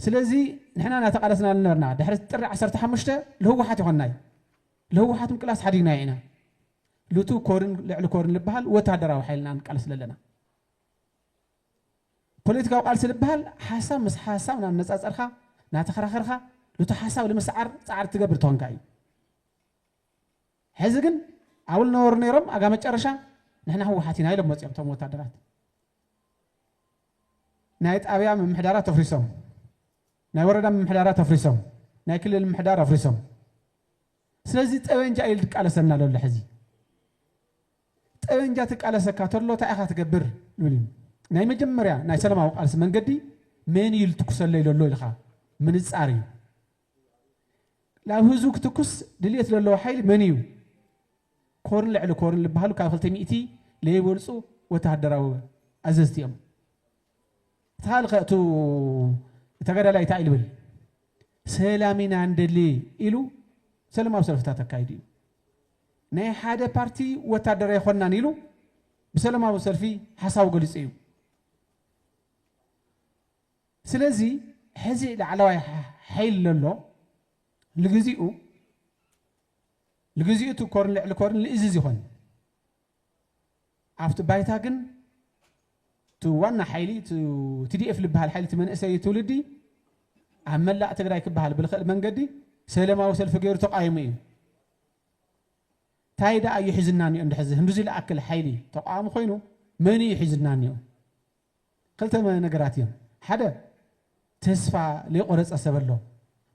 سلازي نحن نتقالسنا لنا دحرت ترى 15 لهوحات يخوناي لهوحات مكلاس حدينا هنا لوتو كورن لعل كورن لبحال وتهدراو حيلنا نقالس لنا بوليتيكاو قالس لبحال حساب مس حساب ننصصرخا ناتخرخرخا لوتو حساب لمسعر صعر تقبر تونكاي حزي ግን አውል ነወር ነይሮም አጋ መጨረሻ نحن هوحاتنا ኢሎም መጽኦም ቶም ወታደራት ናይ ጣብያ ምምሕዳራ ተፍሪሶም ናይ ወረዳ ምምሕዳራ ተፍሪሶም ናይ ክልል ምምሕዳር አፍሪሶም ስለዚ ጠበንጃ ኢል ተቃለሰና ለሎ ሕዚ ጠበንጃ ተቃለሰካ ተሎ ታይኻ ትገብር ንብል ናይ መጀመርያ ናይ ሰላማዊ ቃልሲ መንገዲ ምን ይል ትኩሰለ ይለሎ ኢልኻ ምንጻር እዩ ላብ ህዝቡ ክትኩስ ድልየት ለሎ ሓይል መን እዩ ኮርን ልዕሊ ኮርን ልበሃሉ ካብ 200 ለይበልጹ ወታደራዊ ኣዘዝቲ እዮም ታልኸቱ ተገዳላይ ታይል ብል ሰላሚና እንደሊ ኢሉ ሰላማዊ ሰልፍታት ተካይዱ ናይ ሓደ ፓርቲ ወታደራዊ ይኾናን ኢሉ بسلامه وسلفي حساو قليصيو سلازي حزي لعلواي حيل لولو لغزيو تو كورن لكورن لإزيز يخون عفت بايتا كن تو وانا حيلي تو TDF لبها الحيلي تمن اساي تولدي عمل لا تقراي كبها بالخل منقدي سلامه وسلف غير تقايمي تايدا اي حزناني عند حزه هندوزي لاكل حيلي تقام خوينو مني يحزناني قلت ما نغراتيم حدا تسفا ليقرص اسبلو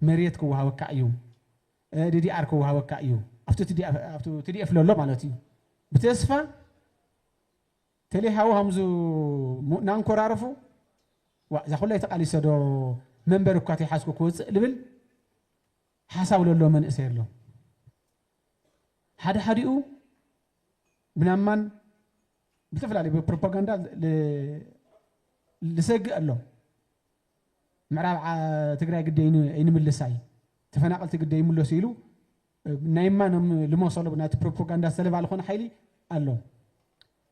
مريت كو وهاوكا ايو دي ار كو وهاوكا ايو افتو تدي اف لولو معناتيو بتسفا تلي هاو همزو نانكورارفو واذا خلي تقالي سدو منبر كاتي حاسكو كوص لبل حساب لولو من اسيرلو هذا حديو بنامان بتفعل عليه بروباغندا لسجق له معراب تقرأ قد ينملساي تفناقلت قد يملسيلو نايما لما صلوا بنات بروباغندا سلف على خون حيلي قال له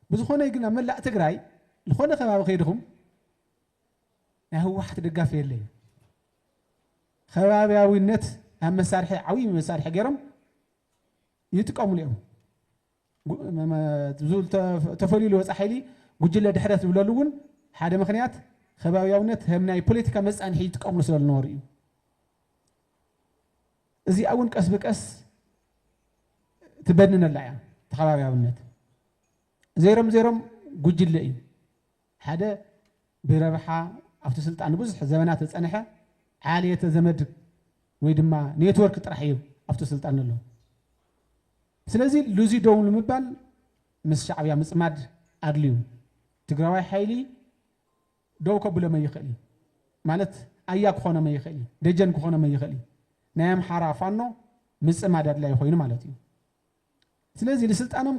بزخونه يقولنا من لا تقرأي الخونه خباب خيرهم هو واحد دقاف يلي خباب ياوي النت هم مسارح عوي مسارح غيرهم يتقاموا اليوم زول تفليل وصحيلي ጉጅለ ድሕረት ብለሉውን ሓደ ምኽንያት ከባቢያውነት ህምናይ ፖለቲካ መጻን ሂድ ተቀምሉ ስለልነወር እዩ እዚ አውን ቀስ በቀስ ትበድነላ ያ ተኸባቢያውነት ዘይሮም ጉጅለ እዩ ሓደ ብረብሓ ኣብቲ ስልጣን ብዙሕ ዘመናት ተጸንሐ ዓልየተ ዘመድ ወይ ድማ ኔትወርክ ጥራሕ እዩ ኣብቲ ስልጣን ኣሎ ስለዚህ ሉዚ ደውም ለምባል ምስ ሻዕብያ ምጽማድ አድልዩ ትግራዋይ ሓይሊ ደው ከብለ መይኸሊ ማለት አያክ ኾነ መይኸሊ ደጀን ኾነ መይኸሊ ናያም ሓራ ፋኖ ምጽማድ አድላይ ኾይኑ ማለት እዩ ስለዚህ ለስልጣኖም